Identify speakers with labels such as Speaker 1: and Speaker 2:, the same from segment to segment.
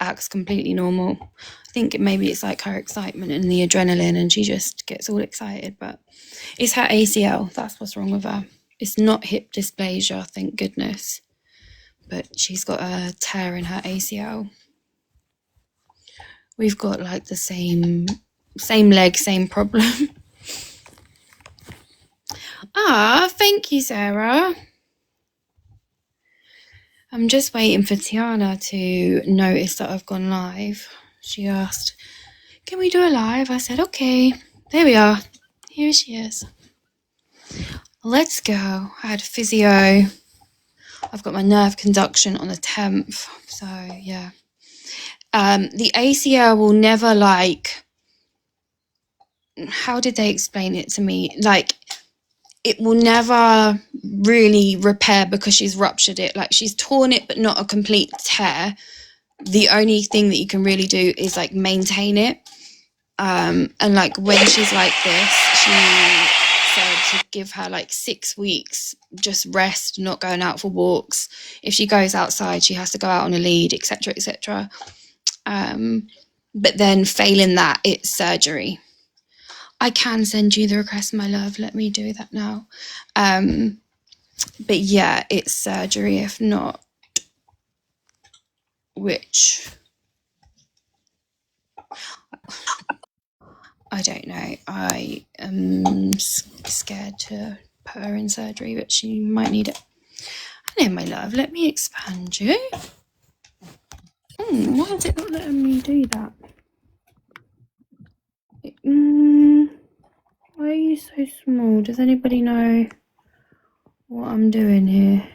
Speaker 1: acts completely normal. I think maybe it's like her excitement and the adrenaline, and she just gets all excited. But it's her ACL. That's what's wrong with her. It's not hip dysplasia, thank goodness. But she's got a tear in her ACL. We've got like the same leg, same problem. Thank you, Sarah. I'm just waiting for Tiana to notice that I've gone live. She asked, can we do a live? I said, okay. There we are. Here she is. Let's go. I had physio. I've got my nerve conduction on the 10th. So, yeah. The ACL will never, like... How did they explain it to me? Like, it will never really repair because she's ruptured it. Like, she's torn it, but not a complete tear. The only thing that you can really do is, like, maintain it. And, like, when she's like this, she said to give her, like, 6 weeks, just rest, not going out for walks. If she goes outside, she has to go out on a lead, etc., etc. But then failing that, it's surgery. I can send you the request, my love. Let me do that now. But yeah, it's surgery. If not, which I don't know. I am scared to put her in surgery, but she might need it. Hello, my love. Let me expand you. Why is it not letting me do that? Why are you so small? Does anybody know what I'm doing here?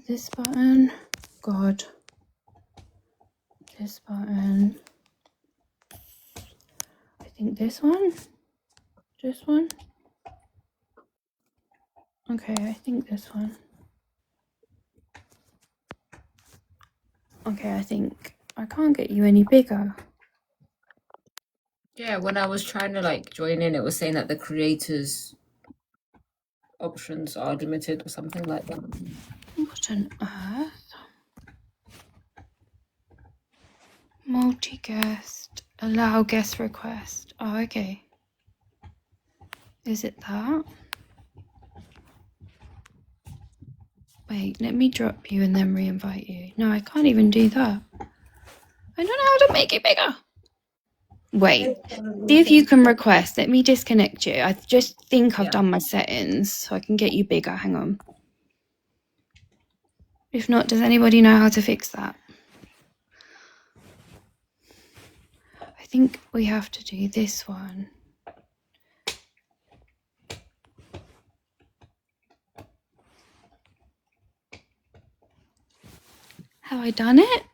Speaker 1: This button. God. This button. I think this one. This one. Okay, I think this one. Okay, I think I can't get you any bigger.
Speaker 2: Yeah, when I was trying to like join in, it was saying that the creators' options are limited or something like that.
Speaker 1: What on earth? Multi-guest. Allow guest request. Oh, okay. Is it that? Wait, let me drop you and then re-invite you. No, I can't even do that. I don't know how to make it bigger. Wait, see if you can request. Let me disconnect you. I just think I've done my settings so I can get you bigger. Hang on. If not, does anybody know how to fix that? I think we have to do this one. Have I done it?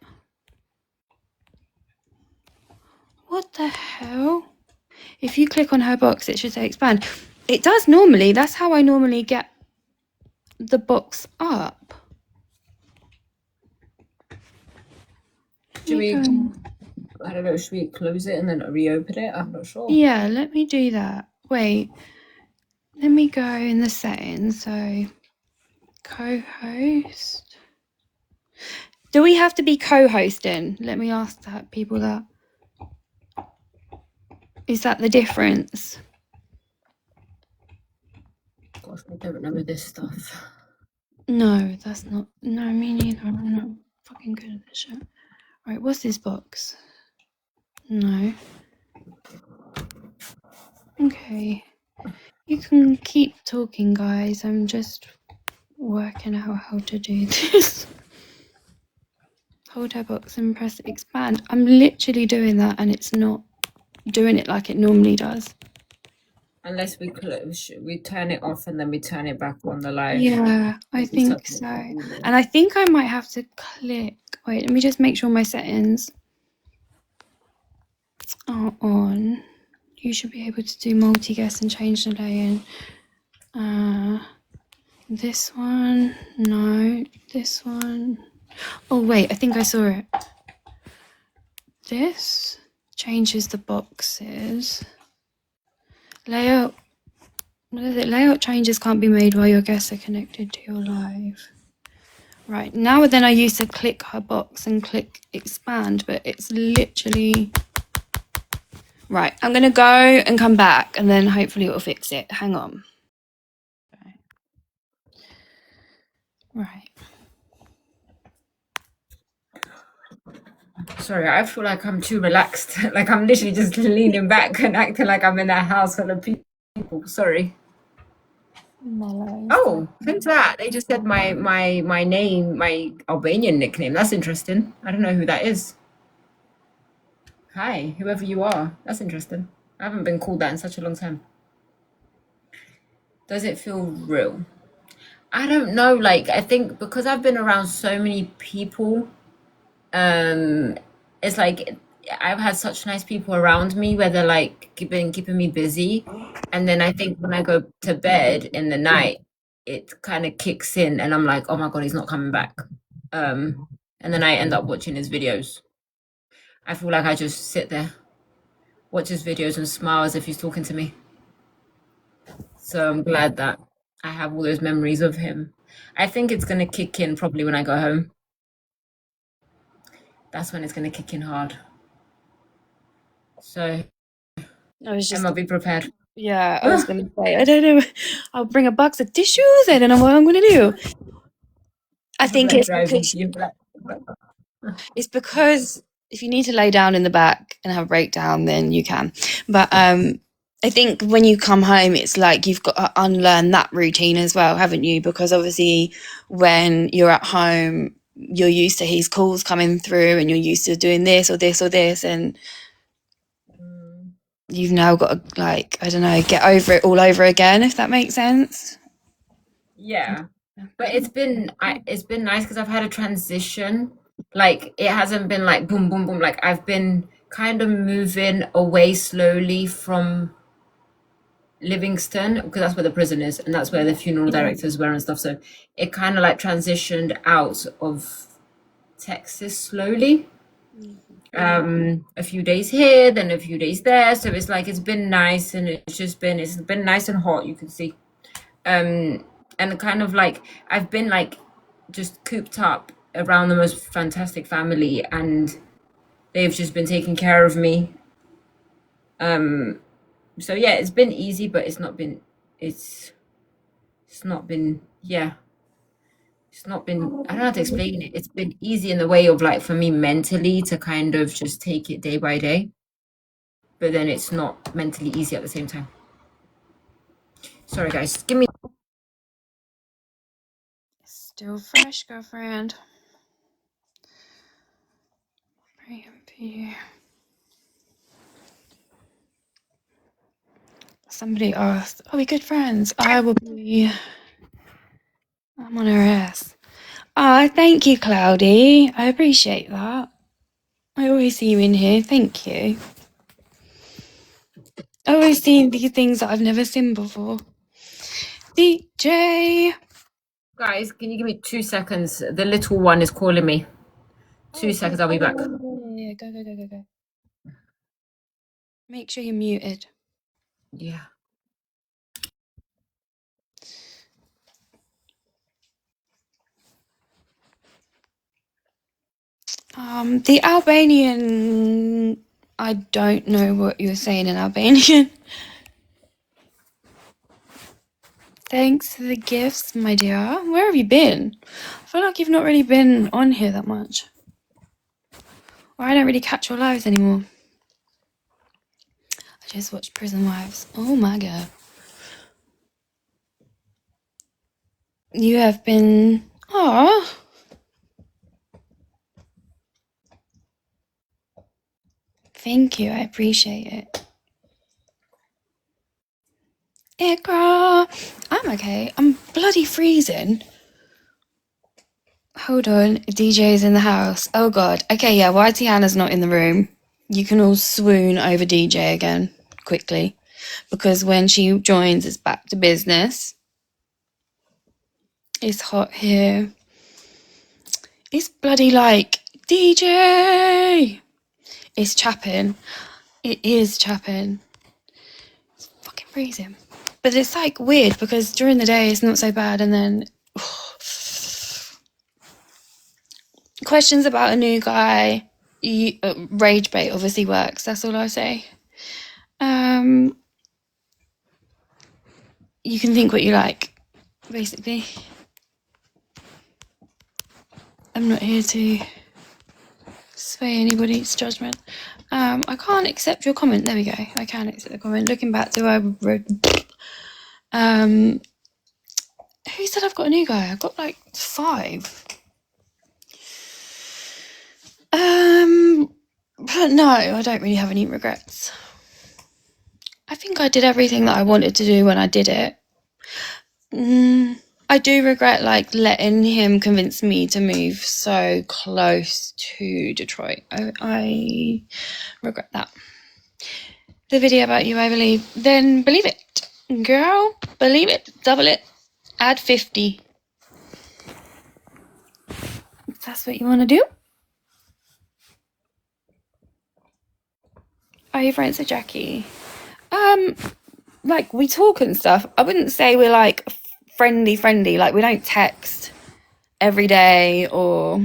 Speaker 1: What the hell? If you click on her box, it should say expand. It does normally. That's how I normally get the box up.
Speaker 2: Should we, I don't know, should we close it and then reopen it? I'm not sure.
Speaker 1: Yeah, let me do that. Wait, let me go in the settings. So, co-host. Do we have to be co-hosting? Let me ask that people that. Is that the difference?
Speaker 2: Gosh, I don't remember this stuff.
Speaker 1: No, that's not. No, me neither. I'm not fucking good at this shit. Right, what's this box? No. Okay. You can keep talking, guys. I'm just working out how to do this. Hold her box and press expand. I'm literally doing that and it's not doing it like it normally does.
Speaker 2: Unless we turn it off and then we turn it back on the live.
Speaker 1: Yeah, I think so. And I think I might have to click. Wait, let me just make sure my settings are on. You should be able to do multi-guest and change the lay-in. This one, no. This one. Oh wait, I think I saw it. This changes the boxes. Layout. What is it? Layout changes can't be made while your guests are connected to your live. Right, now and then I used to click her box and click expand, but it's literally... Right, I'm going to go and come back, and then hopefully it'll fix it. Hang on. Right.
Speaker 2: Sorry, I feel like I'm too relaxed. Like I'm literally just leaning back and acting like I'm in a house full of people. Sorry. Oh, who's that? They just said my name, my Albanian nickname. That's interesting. I don't know who that is. Hi, whoever you are. That's interesting. I haven't been called that in such a long time. Does it feel real? I don't know. Like I think because I've been around so many people, um, it's like I've had such nice people around me where they're like keeping me busy, and then I think when I go to bed in the night, it kind of kicks in, and I'm like, oh my god, he's not coming back. And then I end up watching his videos. I feel like I just sit there, watch his videos, and smile as if he's talking to me. So I'm glad that I have all those memories of him. I think it's gonna kick in probably when I go home. That's when it's gonna kick in hard. So
Speaker 1: I was just...
Speaker 2: Emma, be prepared.
Speaker 1: Yeah, I was going to say, I don't know. I'll bring a box of tissues. I don't know what I'm going to do. I think
Speaker 2: Like
Speaker 1: it's
Speaker 2: driving
Speaker 1: because
Speaker 2: you like
Speaker 1: if you need to lay down in the back and have a breakdown, then you can. But I think when you come home, it's like you've got to unlearn that routine as well, haven't you? Because obviously when you're at home, you're used to his calls coming through and you're used to doing this or this or this, and you've now got to, like, I don't know, get over it all over again, if that makes sense.
Speaker 2: yeah. But it's been nice because I've had a transition. Like it hasn't been like boom boom boom. Like I've been kind of moving away slowly from Livingston because that's where the prison is and that's where the funeral directors were and stuff. So it kind of like transitioned out of Texas slowly. A few days here, then a few days there. So it's like it's been nice and it's been nice and hot, you can see. And kind of like I've been like just cooped up around the most fantastic family and they've just been taking care of me. So yeah, it's been easy, but it's it's not been yeah. It's not been, I don't know how to explain it. It's been easy in the way of like for me mentally to kind of just take it day by day, but then it's not mentally easy at the same time. Sorry guys, give me
Speaker 1: Still fresh, girlfriend. Somebody asked, are we good friends? I'm on her ass. Ah, thank you, Cloudy. I appreciate that. I always see you in here. Thank you. I always see these things that I've never seen before. DJ.
Speaker 2: guys, can you give me 2 seconds? The little one is calling me. 2 seconds, I'll be back.
Speaker 1: Yeah, go. Make sure you're muted.
Speaker 2: Yeah.
Speaker 1: The Albanian, I don't know what you're saying in Albanian. Thanks for the gifts, my dear. Where have you been? I feel like you've not really been on here that much. Or I don't really catch your lives anymore. I just watched Prison Wives. Oh my god. You have been... Aww. Thank you, I appreciate it. Yeah, girl. I'm okay. I'm bloody freezing. Hold on, DJ's in the house. Oh god. Okay, yeah, why Tiana's not in the room? You can all swoon over DJ again, quickly. Because when she joins, it's back to business. It's hot here. It's bloody like, DJ! It's chapping. It is chapping. It's fucking freezing. But it's like weird because during the day it's not so bad and then questions about a new guy, rage bait obviously works. That's all I say. You can think what you like, basically. I'm not here to sway anybody's judgment. I can't accept your comment. There we go. I can accept the comment. Looking back, who said I've got a new guy? I've got like 5. But no, I don't really have any regrets. I think I did everything that I wanted to do when I did it. I do regret like letting him convince me to move so close to Detroit. I regret that. The video about you, I believe. Then believe it. Girl, believe it. Double it. Add 50. If that's what you want to do. Are you friends with Jackie? Like we talk and stuff. I wouldn't say we're like friendly. Like we don't text every day or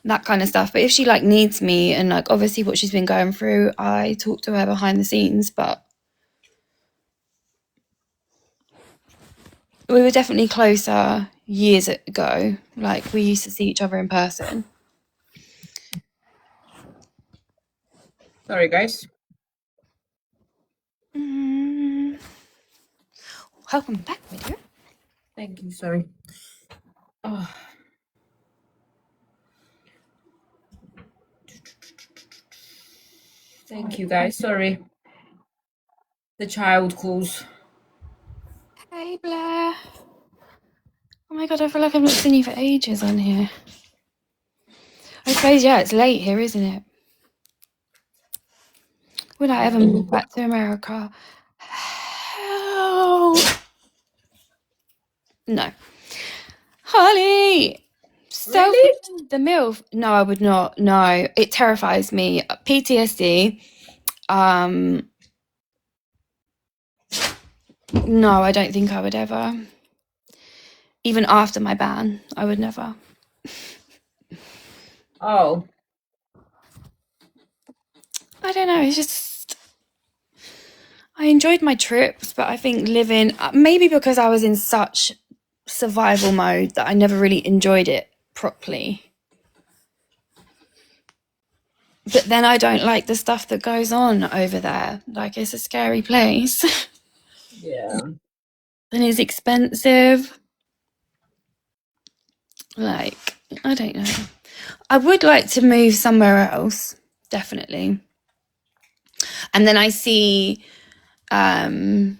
Speaker 1: that kind of stuff. But if she like needs me and like obviously what she's been going through, I talk to her behind the scenes. But we were definitely closer years ago. Like we used to see each other in person.
Speaker 2: Sorry, guys.
Speaker 1: Welcome back, my dear.
Speaker 2: Thank you. Sorry. Oh. Thank you, guys. Sorry. The child calls.
Speaker 1: Hey, Blair. Oh my god, I feel like I've not seen you for ages on here. I suppose, yeah, it's late here, isn't it? Would I ever move back to America? Hell no. Holly!
Speaker 2: Really?
Speaker 1: The MILF? No, I would not. No, it terrifies me. PTSD. No, I don't think I would ever. Even after my ban, I would never.
Speaker 2: Oh.
Speaker 1: I don't know, it's just... I enjoyed my trips, but I think living... Maybe because I was in such survival mode that I never really enjoyed it properly. But then I don't like the stuff that goes on over there. Like, it's a scary place.
Speaker 2: Yeah.
Speaker 1: And it's expensive. Like, I don't know. I would like to move somewhere else, definitely. And then I see Gabby.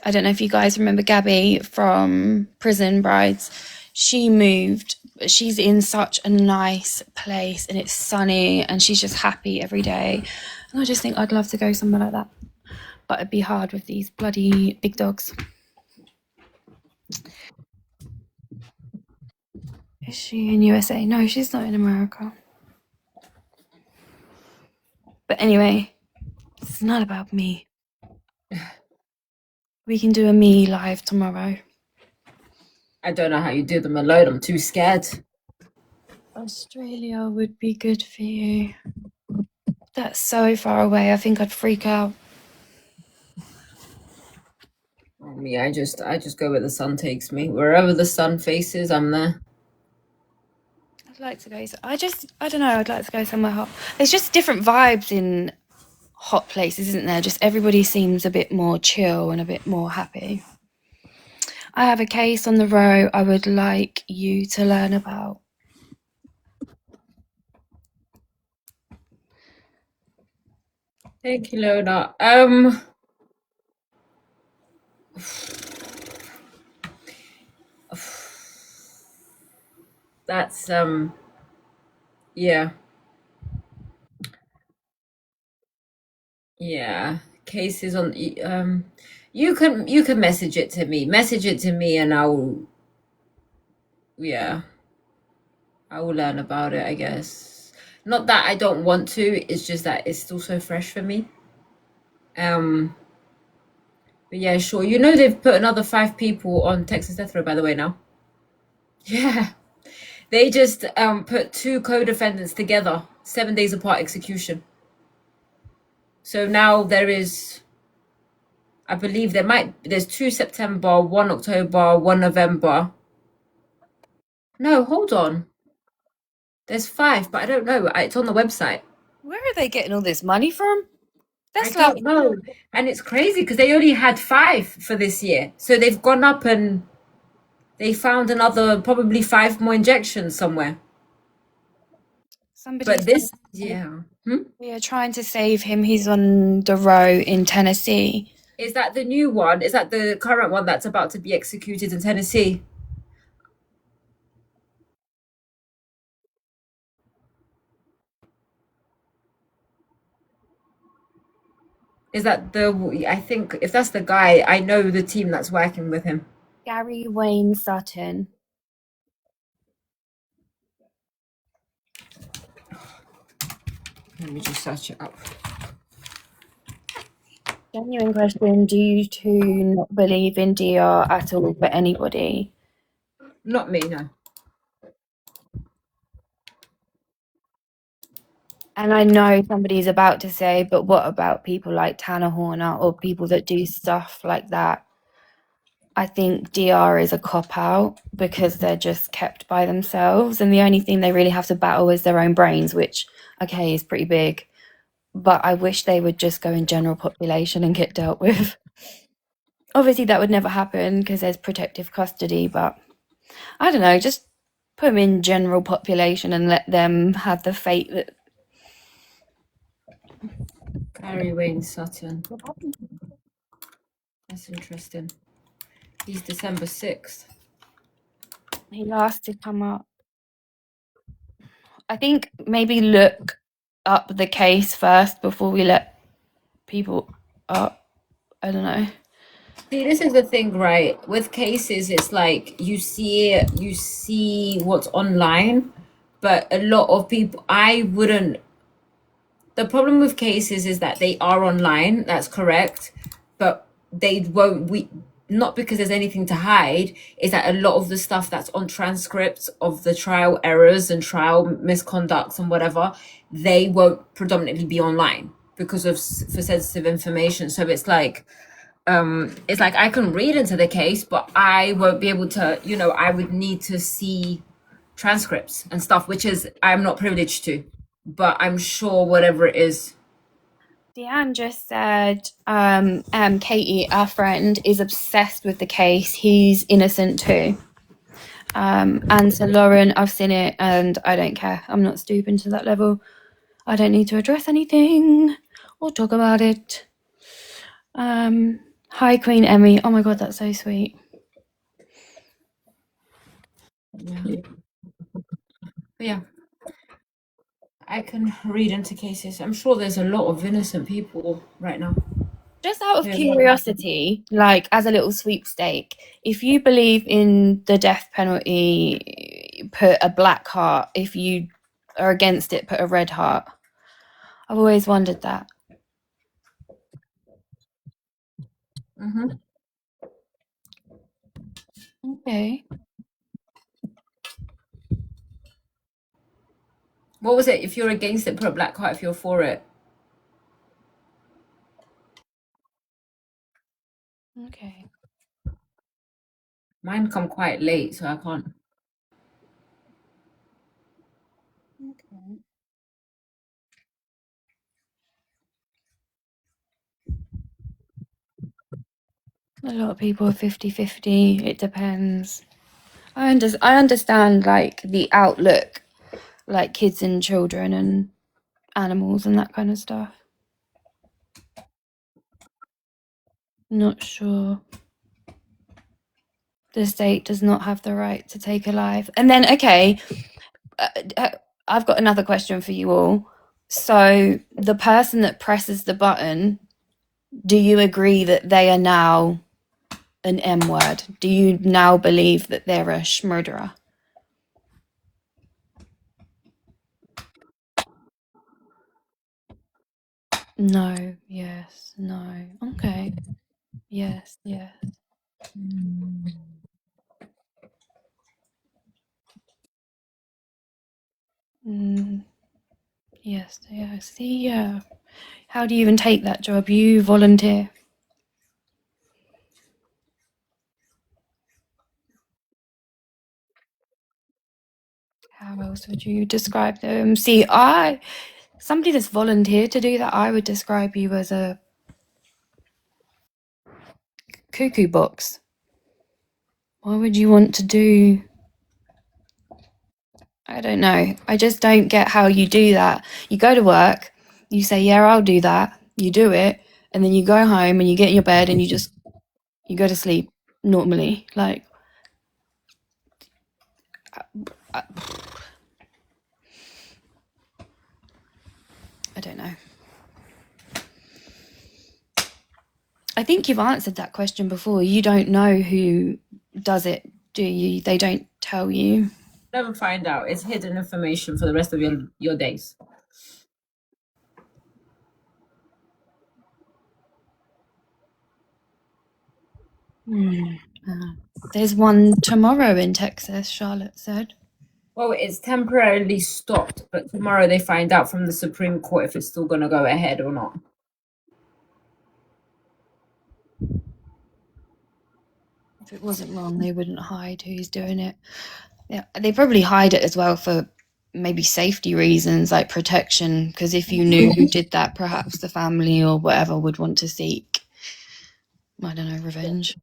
Speaker 1: I don't know if you guys remember Gabby from Prison Brides. She moved. She's in such a nice place and it's sunny and she's just happy every day. And I just think I'd love to go somewhere like that. But it'd be hard with these bloody big dogs. Is she in USA? No, she's not in America. But anyway, it's not about me. We can do a me live tomorrow.
Speaker 2: I don't know how you do them alone. I'm too scared.
Speaker 1: Australia would be good for you. That's so far away. I think I'd freak out.
Speaker 2: Me, I just go where the sun takes me. Wherever the sun faces, I'm there.
Speaker 1: I'd like to go. I don't know. I'd like to go somewhere hot. There's just different vibes in hot places, isn't there? Just everybody seems a bit more chill and a bit more happy. I have a case on the row I would like you to learn about.
Speaker 2: Thank you, Lona. That's yeah. Yeah. Cases on you can message it to me. Message it to me and I will learn about it, I guess. Not that I don't want to, it's just that it's still so fresh for me. But yeah, sure. They've put another 5 people on Texas death row, by the way, now. Yeah. They just put two co-defendants together, 7 days apart execution. So now there is, I believe there's 2 September, 1 October, 1 November. No, hold on. There's five, but I don't know. It's on the website.
Speaker 1: Where are they getting all this money from?
Speaker 2: I
Speaker 1: That's like
Speaker 2: don't know. And it's crazy because they only had five for this year. So they've gone up and they found another probably five more injections somewhere. But
Speaker 1: somebody's
Speaker 2: this, yeah.
Speaker 1: we are trying to save him. He's on the row in Tennessee.
Speaker 2: Is that the new one? Is that the current one that's about to be executed in Tennessee? Is that the, I think if that's the guy, I know the team that's working with him.
Speaker 1: Gary Wayne Sutton.
Speaker 2: Let me just search it up.
Speaker 1: Genuine question. Do you two not believe in DR at all for anybody?
Speaker 2: Not me, no.
Speaker 1: And I know somebody's about to say, but what about people like Tanner Horner or people that do stuff like that? I think DR is a cop-out because they're just kept by themselves, and the only thing they really have to battle is their own brains, which, okay, is pretty big. But I wish they would just go in general population and get dealt with. Obviously, that would never happen because there's protective custody, but I don't know, just put them in general population and let them have the fate that.
Speaker 2: Gary Wayne Sutton. That's interesting. He's December 6th.
Speaker 1: He last to come up. I think maybe look up the case first before we let people up. I don't know.
Speaker 2: See, this is the thing, right? With cases, it's like you see what's online, but a lot of people, I wouldn't. The problem with cases is that they are online. That's correct, but they won't. We not because there's anything to hide. Is that a lot of the stuff that's on transcripts of the trial errors and trial misconducts and whatever, they won't predominantly be online because of for sensitive information. So it's like I can read into the case, but I won't be able to, I would need to see transcripts and stuff, which is I'm not privileged to, but I'm sure whatever it is.
Speaker 1: Deanne just said, Katie, our friend, is obsessed with the case. He's innocent too. And so Lauren, I've seen it and I don't care. I'm not stooping to that level. I don't need to address anything or talk about it. Hi, Queen Emmy. Oh my God, that's so sweet.
Speaker 2: Yeah, I can read into cases. I'm sure there's a lot of innocent people right now.
Speaker 1: Just out of
Speaker 2: Yeah.
Speaker 1: curiosity, like as a little sweepstake, if you believe in the death penalty, put a black heart. If you are against it, put a red heart. I've always wondered that.
Speaker 2: Mm-hmm.
Speaker 1: Okay.
Speaker 2: What was it? If you're against it, put a black heart. If you're for it.
Speaker 1: Okay.
Speaker 2: Mine come quite late, so I can't.
Speaker 1: Okay. A lot of people are 50-50. It depends. I understand like the outlook, like kids and children and animals and that kind of stuff. Not sure. The state does not have the right to take a life. And then, okay, I've got another question for you all. So, the person that presses the button, do you agree that they are now an M word? Do you now believe that they're a schmurderer? No, yes, no. Okay. Yes, yes. Mm, yes, yeah. See, yeah. How do you even take that job? You volunteer. How else would you describe them? See, somebody that's volunteered to do that, I would describe you as a cuckoo box. Why would you want to do? I don't know. I just don't get how you do that. You go to work, you say, "Yeah, I'll do that." You do it, and then you go home and you get in your bed and you go to sleep normally. Like, I, I don't know. I think you've answered that question before. You don't know who does it, do you? They don't tell you.
Speaker 2: Never find out. It's hidden information for the rest of your days.
Speaker 1: There's one tomorrow in Texas, Charlotte said.
Speaker 2: Well, it's temporarily stopped, but tomorrow they find out from the Supreme Court if it's still going to go ahead or not.
Speaker 1: If it wasn't wrong, they wouldn't hide who's doing it. Yeah, they probably hide it as well for maybe safety reasons, like protection. Because if you knew who did that, perhaps the family or whatever would want to seek, I don't know, revenge.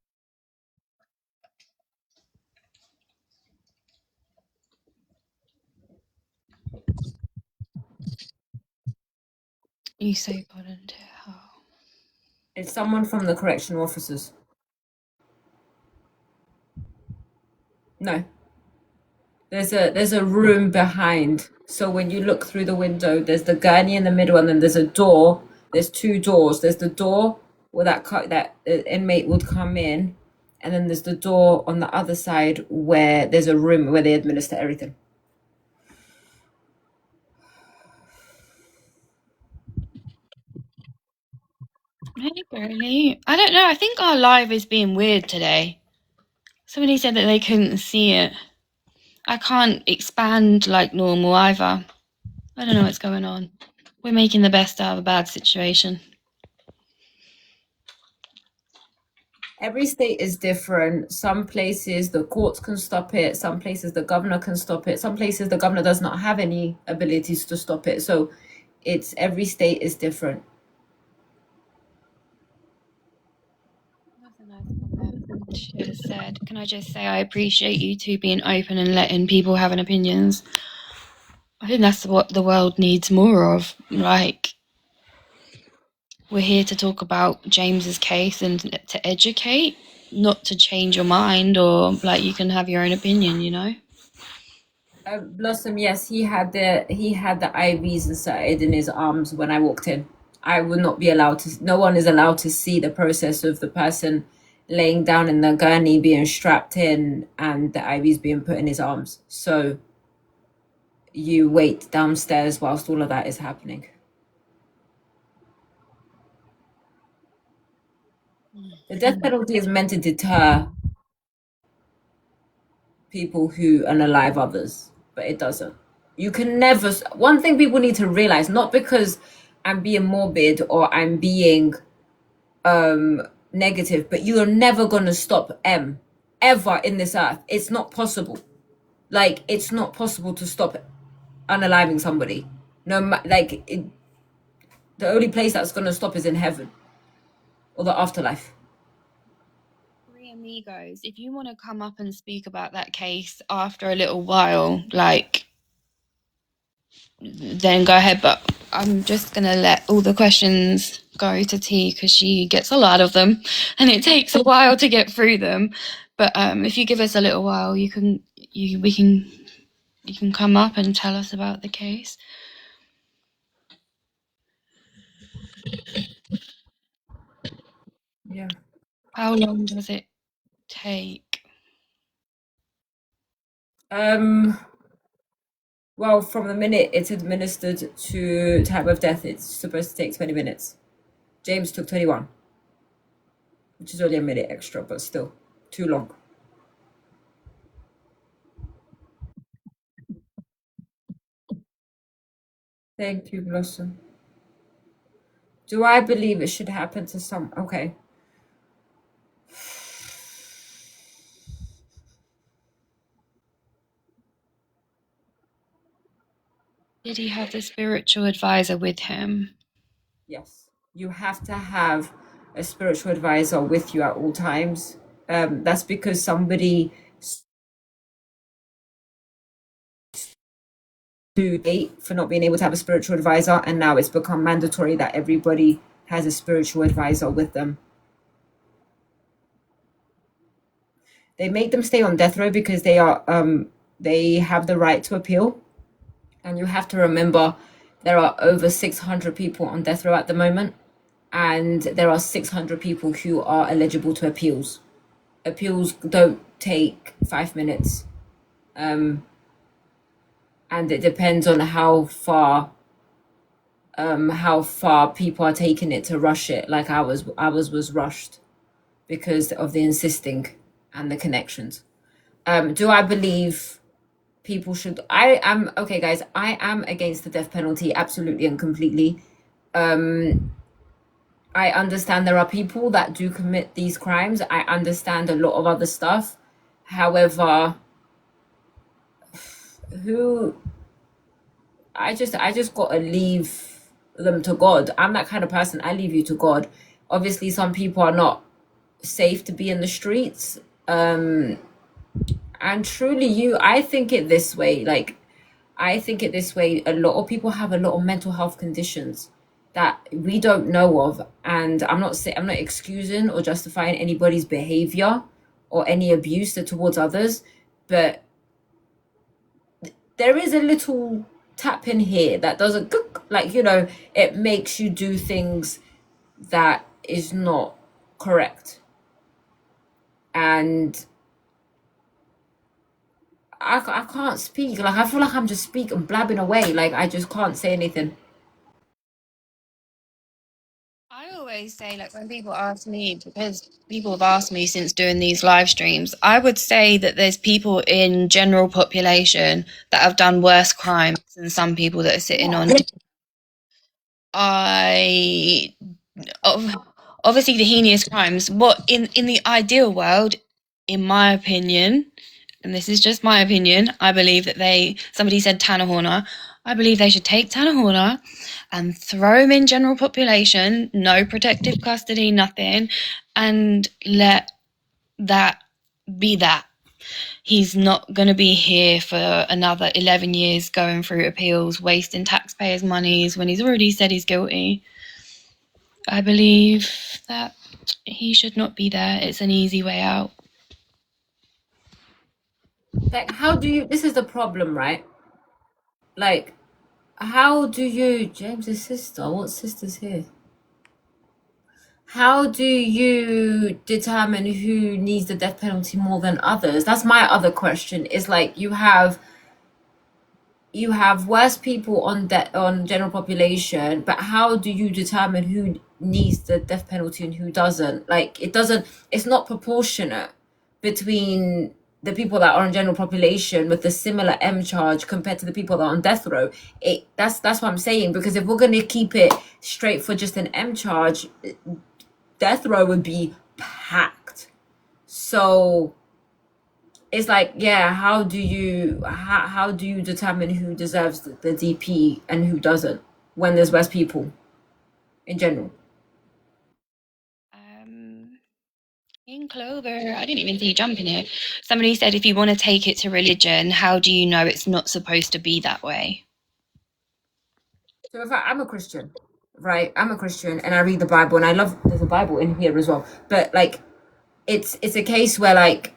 Speaker 1: You say volunteer. How?
Speaker 2: It's someone from the correctional officers. No, there's a room behind. So when you look through the window, there's the gurney in the middle, and then there's a door. There's two doors. There's the door where that inmate would come in, and then there's the door on the other side where there's a room where they administer everything.
Speaker 1: Hey, Bernie. I don't know. I think our live is being weird today. Somebody said that they couldn't see it. I can't expand like normal either. I don't know what's going on. We're making the best out of a bad situation.
Speaker 2: Every state is different. Some places the courts can stop it. Some places the governor can stop it. Some places the governor does not have any abilities to stop it. So it's every state is different.
Speaker 1: That's a nice comment. She has said, can I just say I appreciate you two being open and letting people have an opinions. I think that's what the world needs more of. Like, we're here to talk about James's case and to educate, not to change your mind or like you can have your own opinion, you know?
Speaker 2: Blossom, yes, he had the IVs inserted in his arms when I walked in. I would not be allowed to. No one is allowed to see the process of the person laying down in the gurney, being strapped in, and the IVs being put in his arms. So you wait downstairs whilst all of that is happening. The death penalty is meant to deter people who unalive others, but it doesn't. You can never. One thing people need to realize, not because I'm being morbid or I'm being negative, but you are never gonna stop M ever in this earth. It's not possible. Like it's not possible to stop unaliving somebody. The only place that's gonna stop is in heaven or the afterlife.
Speaker 1: Three amigos, if you want to come up and speak about that case after a little while, like, then go ahead. But I'm just going to let all the questions go to T because she gets a lot of them and it takes a while to get through them. But if you give us a little while, we can come up and tell us about the case.
Speaker 2: Yeah.
Speaker 1: How long does it take?
Speaker 2: Um. Well, from the minute it's administered to time of death, it's supposed to take 20 minutes. James took 21, which is only a minute extra, but still too long. Thank you, Blossom. Do I believe it should happen to some? Okay.
Speaker 1: Did he have the spiritual advisor with him?
Speaker 2: Yes. You have to have a spiritual advisor with you at all times. That's because somebody too late for not being able to have a spiritual advisor, and now it's become mandatory that everybody has a spiritual advisor with them. They make them stay on death row because they have the right to appeal. And you have to remember there are over 600 people on death row at the moment, and there are 600 people who are eligible to appeals. Appeals don't take 5 minutes. And it depends on how far people are taking it to rush it. Like ours was rushed because of the insisting and the connections. Do I believe people should? I am okay, guys. I am against the death penalty, absolutely and completely. I understand there are people that do commit these crimes. I understand a lot of other stuff. However, who I just gotta leave them to God. I'm that kind of person. I leave you to God. Obviously, some people are not safe to be in the streets. And truly, I think it this way. Like, I think it this way. A lot of people have a lot of mental health conditions that we don't know of, and I'm not excusing or justifying anybody's behavior or any abuse towards others, but there is a little tap in here that doesn't, like, it makes you do things that is not correct. And I can't speak. Like, I feel like I'm just speaking, blabbing away. Like, I just can't say anything.
Speaker 1: I always say, like, when people ask me, because people have asked me since doing these live streams, I would say that there's people in general population that have done worse crimes than some people that are sitting on. I obviously the heinous crimes. What in the ideal world, in my opinion, and this is just my opinion, I believe that somebody said Tanner Horner. I believe they should take Tanner Horner and throw him in general population, no protective custody, nothing, and let that be that. He's not going to be here for another 11 years going through appeals, wasting taxpayers' monies when he's already said he's guilty. I believe that he should not be there. It's an easy way out.
Speaker 2: Like, this is the problem, right? Like, how do you, James's sister, what sister's here? How do you determine who needs the death penalty more than others? That's my other question. Is like, you have worse people on general population, but how do you determine who needs the death penalty and who doesn't? Like, it's not proportionate between the people that are on general population with the similar M charge compared to the people that are on death row. That's what I'm saying, because if we're going to keep it straight for just an M charge, death row would be packed. So it's like, yeah, how do you determine who deserves the DP and who doesn't when there's less people in general?
Speaker 1: In Clover, I didn't even see you jumping here. Somebody said, if you want to take it to religion, how do you know it's not supposed to be that way?
Speaker 2: So if I'm a Christian, right? I'm a Christian and I read the Bible, and there's a Bible in here as well. But like, it's a case where, like,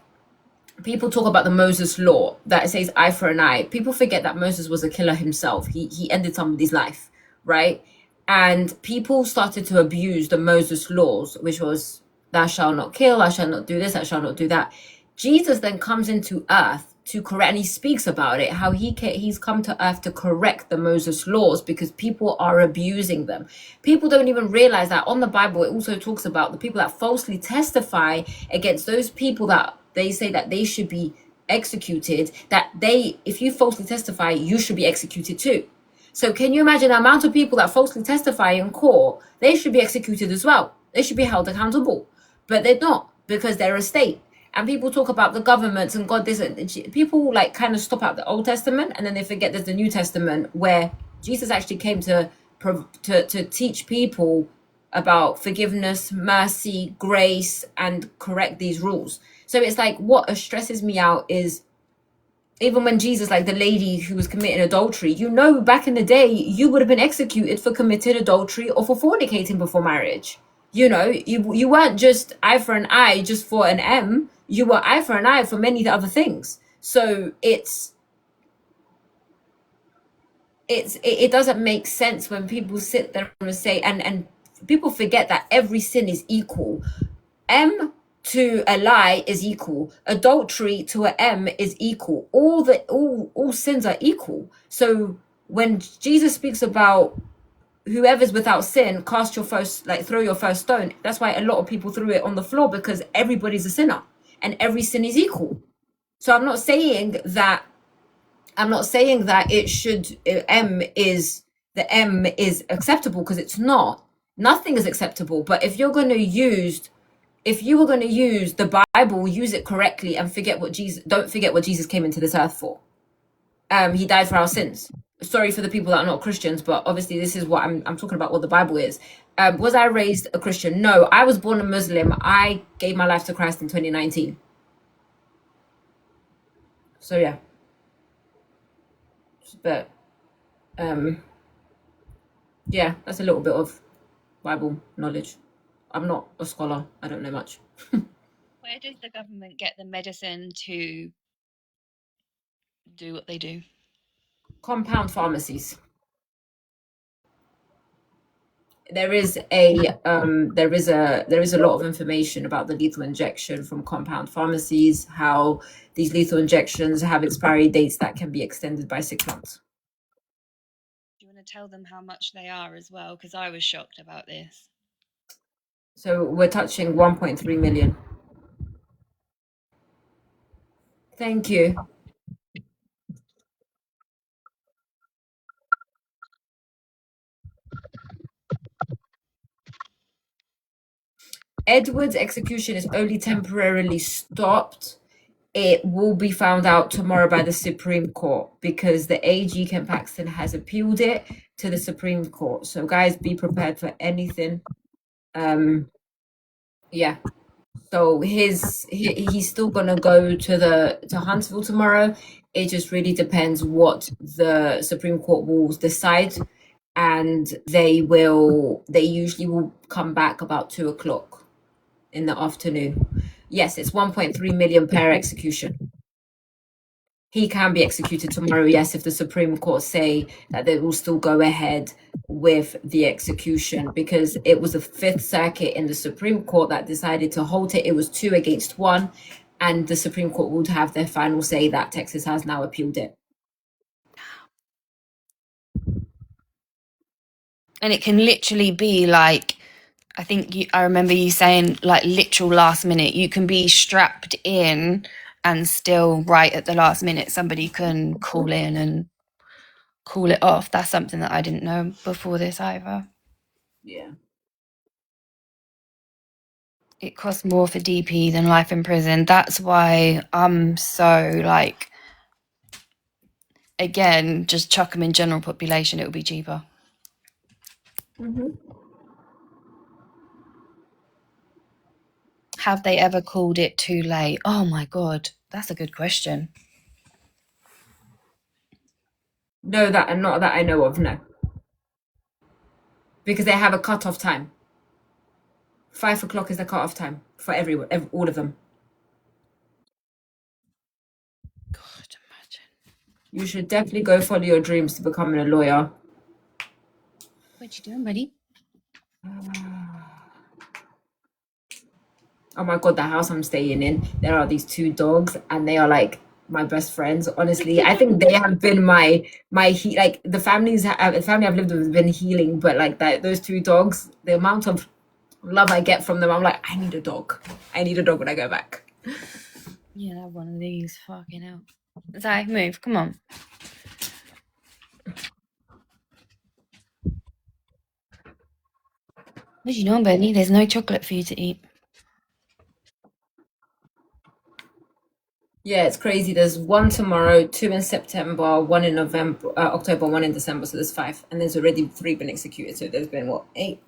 Speaker 2: people talk about the Moses law that it says eye for an eye. People forget that Moses was a killer himself. He ended somebody's life, right? And people started to abuse the Moses laws, which was thou shalt not kill, thou shalt not do this, thou shalt not do that. Jesus then comes into earth to correct, and he speaks about it, how he's come to earth to correct the Moses laws because people are abusing them. People don't even realize that on the Bible, it also talks about the people that falsely testify against those people that they say that they should be executed, if you falsely testify, you should be executed too. So can you imagine the amount of people that falsely testify in court? They should be executed as well. They should be held accountable, but they're not, because they're a state. And people talk about the governments and God, this, people like kind of stop at the Old Testament, and then they forget there's the New Testament, where Jesus actually came to teach people about forgiveness, mercy, grace, and correct these rules. So it's like, what stresses me out is, even when Jesus, like the lady who was committing adultery, back in the day, you would have been executed for committing adultery or for fornicating before marriage. You weren't just eye for an eye just for an M. You were eye for an eye for many other things. So it doesn't make sense when people sit there and say, and people forget that every sin is equal. M to a lie is equal. Adultery to a M is equal. All sins are equal. So when Jesus speaks about whoever's without sin, cast your first, like throw your first stone. That's why a lot of people threw it on the floor, because everybody's a sinner and every sin is equal. So I'm not saying that it should the M is acceptable, because it's not. Nothing is acceptable. But if you were going to use the Bible, use it correctly, and don't forget what Jesus came into this earth for. He died for our sins. Sorry for the people that are not Christians, but obviously this is what I'm talking about, what the Bible is. Was I raised a Christian? No, I was born a Muslim. I gave my life to Christ in 2019. So yeah. But yeah, that's a little bit of Bible knowledge. I'm not a scholar. I don't know much.
Speaker 1: Where does the government get the medicine to do what they do?
Speaker 2: Compound pharmacies. There is a lot of information about the lethal injection from compound pharmacies, how these lethal injections have expiry dates that can be extended by 6 months.
Speaker 1: Do you want to tell them how much they are as well? Because I was shocked about this.
Speaker 2: So we're touching 1.3 million. Thank you. Edward's execution is only temporarily stopped. It will be found out tomorrow by the Supreme Court, because the AG Ken Paxton has appealed it to the Supreme Court. So guys, be prepared for anything. Yeah. So he's still gonna go to Huntsville tomorrow. It just really depends what the Supreme Court will decide, and they usually will come back about 2 o'clock in the afternoon. Yes, it's 1.3 million per execution. He can be executed tomorrow, yes, if the Supreme Court say that they will still go ahead with the execution, because it was the Fifth Circuit in the Supreme Court that decided to halt it. It was 2-1, and the Supreme Court would have their final say that Texas has now appealed it.
Speaker 1: And it can literally be like, I remember you saying, like, literal last minute. You can be strapped in and still right at the last minute somebody can call in and call it off. That's something that I didn't know before this either.
Speaker 2: Yeah.
Speaker 1: It costs more for DP than life in prison. That's why I'm so like, again, just chuck them in general population, it will be cheaper. Have they ever called it too late? Oh my God, that's a good question.
Speaker 2: No, not that I know of, no. Because they have a cut-off time. 5 o'clock is the cut-off time for everyone, all of them.
Speaker 1: God, imagine.
Speaker 2: You should definitely go follow your dreams to becoming a lawyer.
Speaker 1: What you doing, buddy?
Speaker 2: Oh my God, the house I'm staying in, there are these 2 dogs, and they are like my best friends. Honestly, I think they have been my like the family I've lived with has been healing, but like those 2 dogs, the amount of love I get from them, I'm like, I need a dog. I need a dog when I go back.
Speaker 1: Yeah, have one of these. Fucking hell. Zai, move. Come on. What do you know, Benny? There's no chocolate for you to eat.
Speaker 2: Yeah, it's crazy. There's one tomorrow, two in September, one in November, October, one in December. So there's five, and there's already three been executed. So there's been what, eight?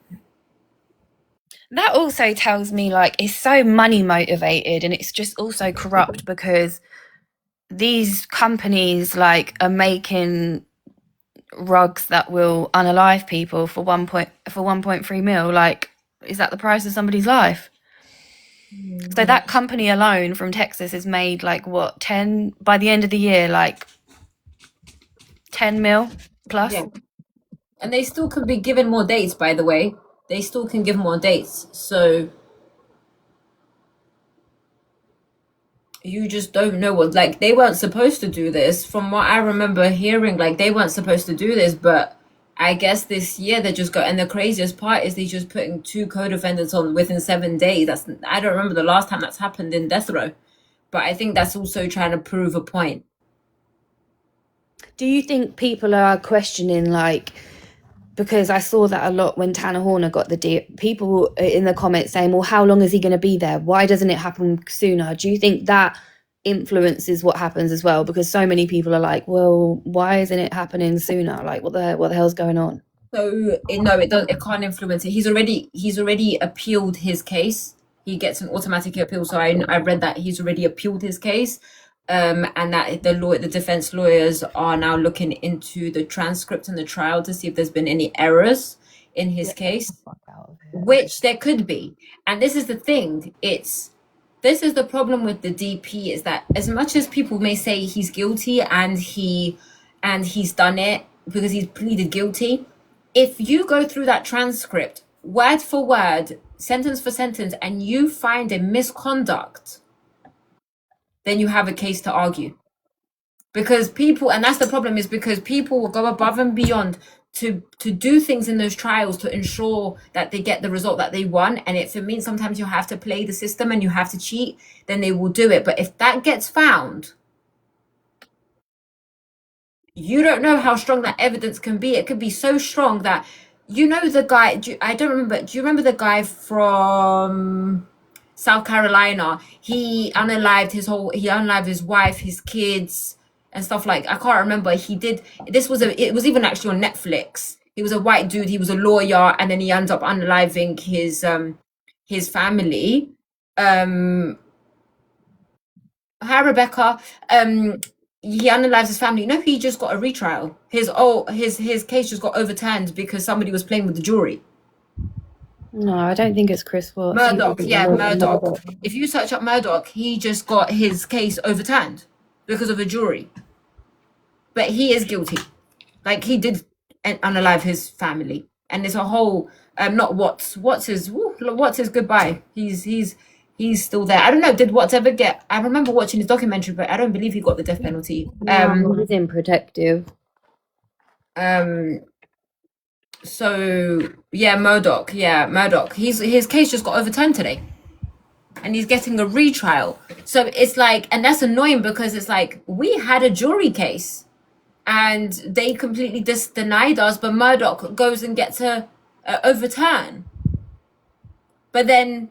Speaker 1: That also tells me like it's so money motivated and it's just also corrupt because these companies like are making rugs that will unalive people for 1.3 mil. Like, is that the price of somebody's life? So that company alone from Texas has made like what 10 by the end of the year, like 10 mil plus.
Speaker 2: Yeah, and they still could be given more dates. By the way, they still can give more dates. So you just don't know what, like, they weren't supposed to do this. From what I remember hearing, like, they weren't supposed to do this, but I guess this year they just got, and the craziest part is they just putting two co-defendants on within 7 days. That's, I don't remember the last time that's happened in death row, but I think that's also trying to prove a point.
Speaker 1: Do you think people are questioning like because I saw that a lot when Tanner Horner got the deal. People in the comments saying, well, how long is he going to be there? Why doesn't it happen sooner? Do you think that influences what happens as well? Because so many people are like, well, why isn't it happening sooner? Like, what the hell's going on?
Speaker 2: So no, it does. It can't influence it. He's already appealed his case. He gets an automatic appeal. So I read that he's already appealed his case, and that the defense lawyers are now looking into the transcript and the trial to see if there's been any errors in his case, which there could be. And this is the thing. This is the problem with the DP, is that as much as people may say he's guilty and he's done it because he's pleaded guilty, if you go through that transcript word for word, sentence for sentence, and you find a misconduct, then you have a case to argue. Because people, and that's the problem, is because people will go above and beyond to do things in those trials to ensure that they get the result that they want. And if it means sometimes you have to play the system and you have to cheat, then they will do it. But if that gets found, you don't know how strong that evidence can be. It could be so strong that, the guy, I don't remember, do you remember the guy from South Carolina? He unalived his wife, his kids, and stuff. Like, I can't remember. It was even actually on Netflix. He was a white dude, he was a lawyer, and then he ends up unaliving his family. Hi, Rebecca. He unalives his family. No, he just got a retrial. His case just got overturned because somebody was playing with the jury.
Speaker 1: No, I don't think it's Chris Watts.
Speaker 2: Murdoch, yeah, Murdoch. If you search up Murdoch, he just got his case overturned because of a jury. But he is guilty. Like, he did unalive his family, and it's a whole not Watts is goodbye. He's still there. I don't know. Did Watts ever get? I remember watching his documentary, but I don't believe he got the death penalty.
Speaker 1: He's in protective.
Speaker 2: So yeah, Murdoch. Yeah, Murdoch. His case just got overturned today, and he's getting a retrial. So it's like, and that's annoying because it's like we had a jury case, and they completely denied us, but Murdoch goes and gets a overturn. But then,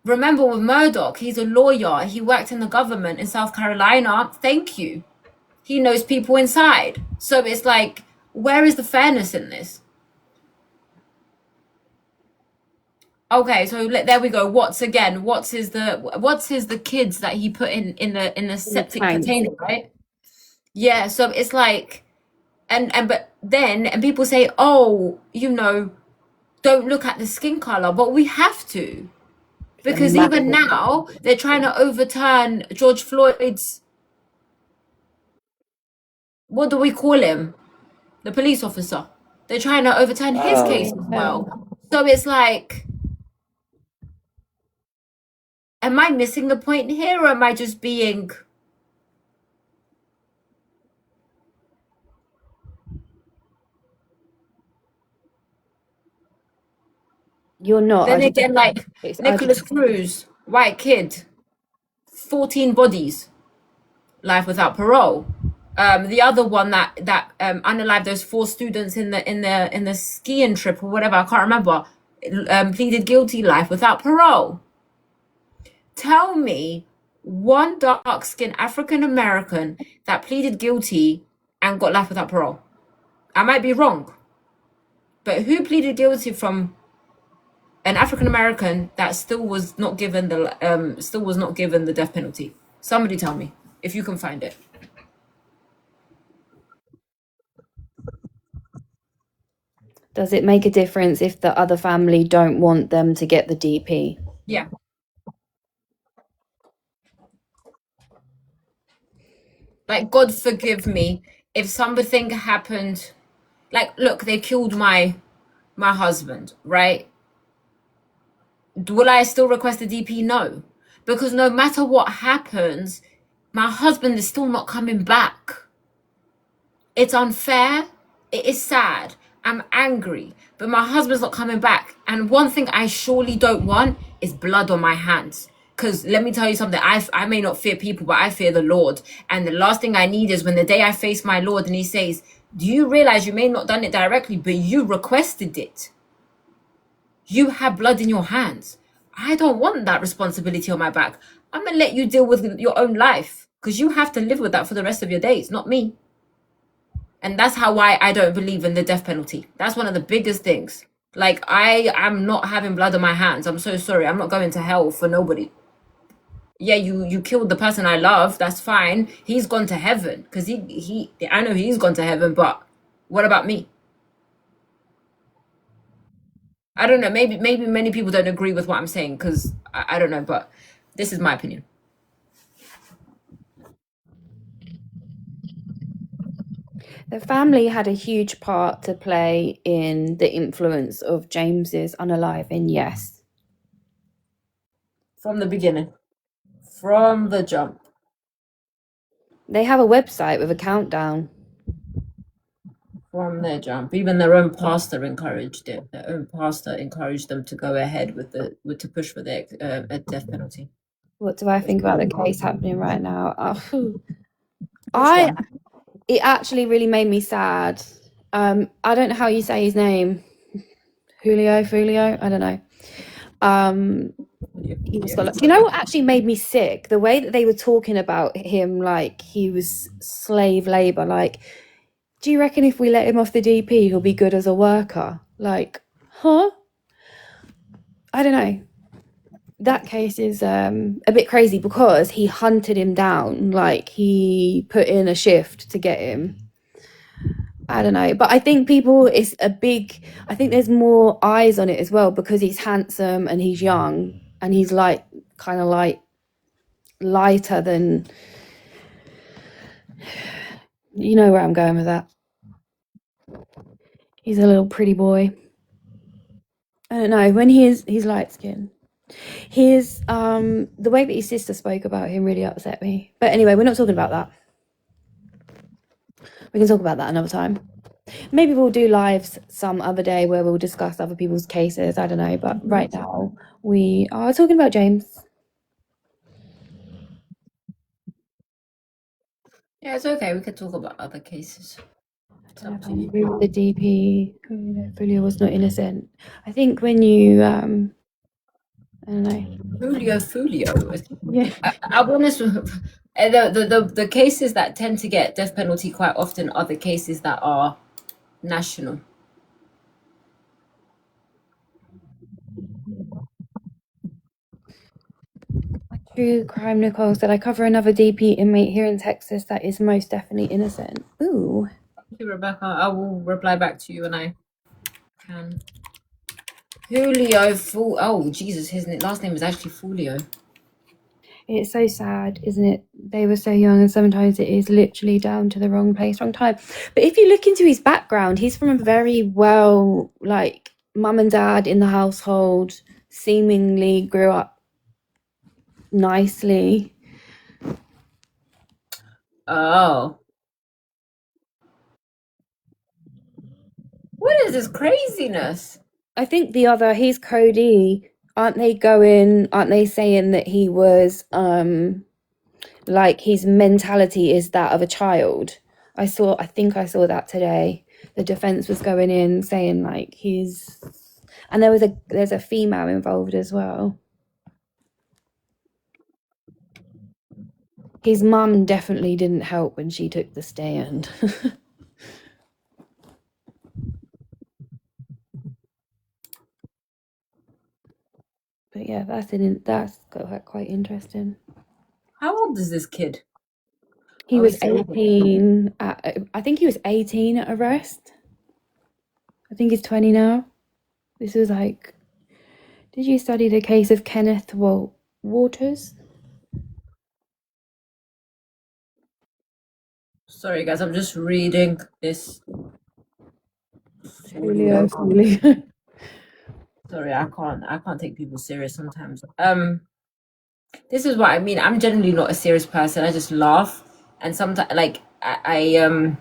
Speaker 2: remember with Murdoch, he's a lawyer. He worked in the government in South Carolina. Thank you. He knows people inside. So it's like, where is the fairness in this? Okay, so there we go. Watts is the kids that he put in the septic container, right? Yeah. So it's like, but then people say, oh, don't look at the skin color, but we have to. Because even now, they're trying to overturn George Floyd's, what do we call him? The police officer. They're trying to overturn his case as well. So it's like, am I missing the point here, or am I just being...
Speaker 1: You're not.
Speaker 2: Then again, like, Nicholas Cruz, white kid, 14 bodies, life without parole. The other one that unalived those 4 students in the skiing trip or whatever, I can't remember. pleaded guilty, life without parole. Tell me one dark-skinned African American that pleaded guilty and got life without parole. I might be wrong, but who pleaded guilty from an African American that still was not given the death penalty? Somebody tell me if you can find it.
Speaker 1: Does it make a difference if the other family don't want them to get the DP?
Speaker 2: Yeah. Like, God forgive me if something happened. Like, look, they killed my husband, right? Will I still request a DP? No, because no matter what happens, my husband is still not coming back. It's unfair. It is sad. I'm angry, but my husband's not coming back. And one thing I surely don't want is blood on my hands. Because let me tell you something, I may not fear people, but I fear the Lord. And the last thing I need is when the day I face my Lord and he says, do you realize you may not done it directly, but you requested it? You have blood in your hands. I don't want that responsibility on my back. I'm going to let you deal with your own life because you have to live with that for the rest of your days, not me. And that's why I don't believe in the death penalty. That's one of the biggest things. Like, I am not having blood on my hands. I'm so sorry. I'm not going to hell for nobody. Yeah, you killed the person I love. That's fine. He's gone to heaven because I know he's gone to heaven, but what about me? I don't know. Maybe many people don't agree with what I'm saying because I don't know, but this is my opinion.
Speaker 1: The family had a huge part to play in the influence of James's unaliving, yes.
Speaker 2: From the beginning. From the jump.
Speaker 1: They have a website with a countdown.
Speaker 2: From their jump. Even their own pastor encouraged it. Their own pastor encouraged them to go ahead to push for their death penalty.
Speaker 1: What do I think about the case happening right now? It actually really made me sad. I don't know how you say his name. Julio, I don't know. He was you know what actually made me sick? The way that they were talking about him like he was slave labor. Like, do you reckon if we let him off the DP, he'll be good as a worker? Like, huh? I don't know. That case is a bit crazy because he hunted him down. Like, he put in a shift to get him. I don't know, but I think I think there's more eyes on it as well because he's handsome and he's young and he's like kind of like lighter than, you know where I'm going with that. He's a little pretty boy. I don't know, when he's light skinned. The way that his sister spoke about him really upset me. But anyway, we're not talking about that. We can talk about that another time. Maybe we'll do lives some other day where we'll discuss other people's cases. I don't know. But right now, we are talking about James.
Speaker 2: Yeah, it's okay. We could talk about other cases. It's up to you.
Speaker 1: The DP, Julio was not innocent. I think when you, I don't know.
Speaker 2: Julio.
Speaker 1: Yeah.
Speaker 2: I'll be honest with the cases that tend to get death penalty quite often are the cases that are national.
Speaker 1: True crime, Nicole said, I cover another DP inmate here in Texas that is most definitely innocent. Ooh.
Speaker 2: Thank you, Rebecca. I will reply back to you when I can. Julio oh Jesus, his last name is actually Fulio.
Speaker 1: It's so sad, isn't it? They were so young and sometimes it is literally down to the wrong place, wrong time. But if you look into his background, he's from a very well, like, mum and dad in the household, seemingly grew up nicely.
Speaker 2: Oh. What is this craziness?
Speaker 1: I think he's Cody. Aren't they saying that he was, like his mentality is that of a child? I think I saw that today. The defense was going in saying like And there's a female involved as well. His mum definitely didn't help when she took the stand. But yeah, that's quite interesting.
Speaker 2: How old is this kid?
Speaker 1: He
Speaker 2: Oh,
Speaker 1: was
Speaker 2: he's
Speaker 1: 18 I think he was 18 at arrest. I think he's 20 now. This was like, did you study the case of Kenneth Waters?
Speaker 2: Sorry, guys. I'm just reading this.
Speaker 1: Julio.
Speaker 2: Sorry, I can't take people serious sometimes. This is what I mean. I'm generally not a serious person. I just laugh, and sometimes, like, I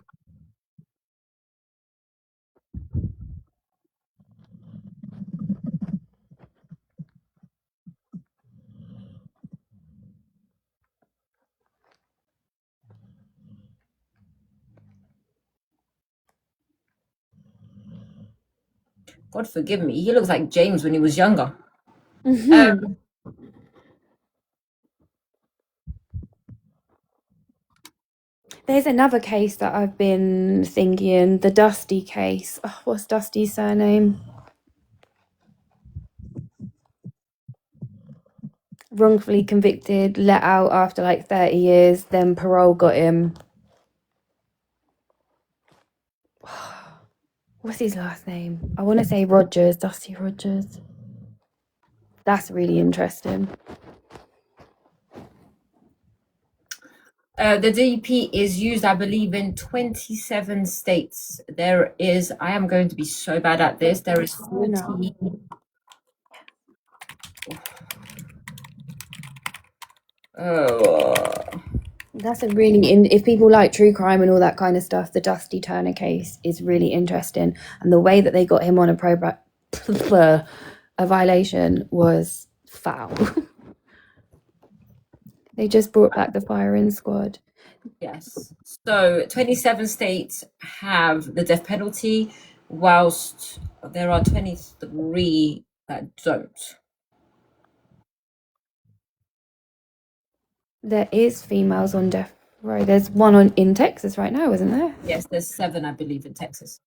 Speaker 2: God forgive me. He looks like James when he was younger. Um,
Speaker 1: There's another case that I've been thinking, the Dusty case. Oh, what's Dusty's surname? Wrongfully convicted, let out after like 30 years, then parole got him. What's his last name? I want to say Rogers, Dusty Rogers. That's really interesting.
Speaker 2: the DP is used, I believe, in 27 states. There is, I am going to be so bad at this. There is 40. Oh,
Speaker 1: That's a really, if people like true crime and all that kind of stuff, the Dusty Turner case is really interesting. And the way that they got him on a violation was foul. They just brought back the firing squad.
Speaker 2: yes. So 27 states have the death penalty, whilst there are 23 that don't.
Speaker 1: There is females on death row. There's one in Texas right now, isn't there?
Speaker 2: Yes, there's 7, I believe, in Texas.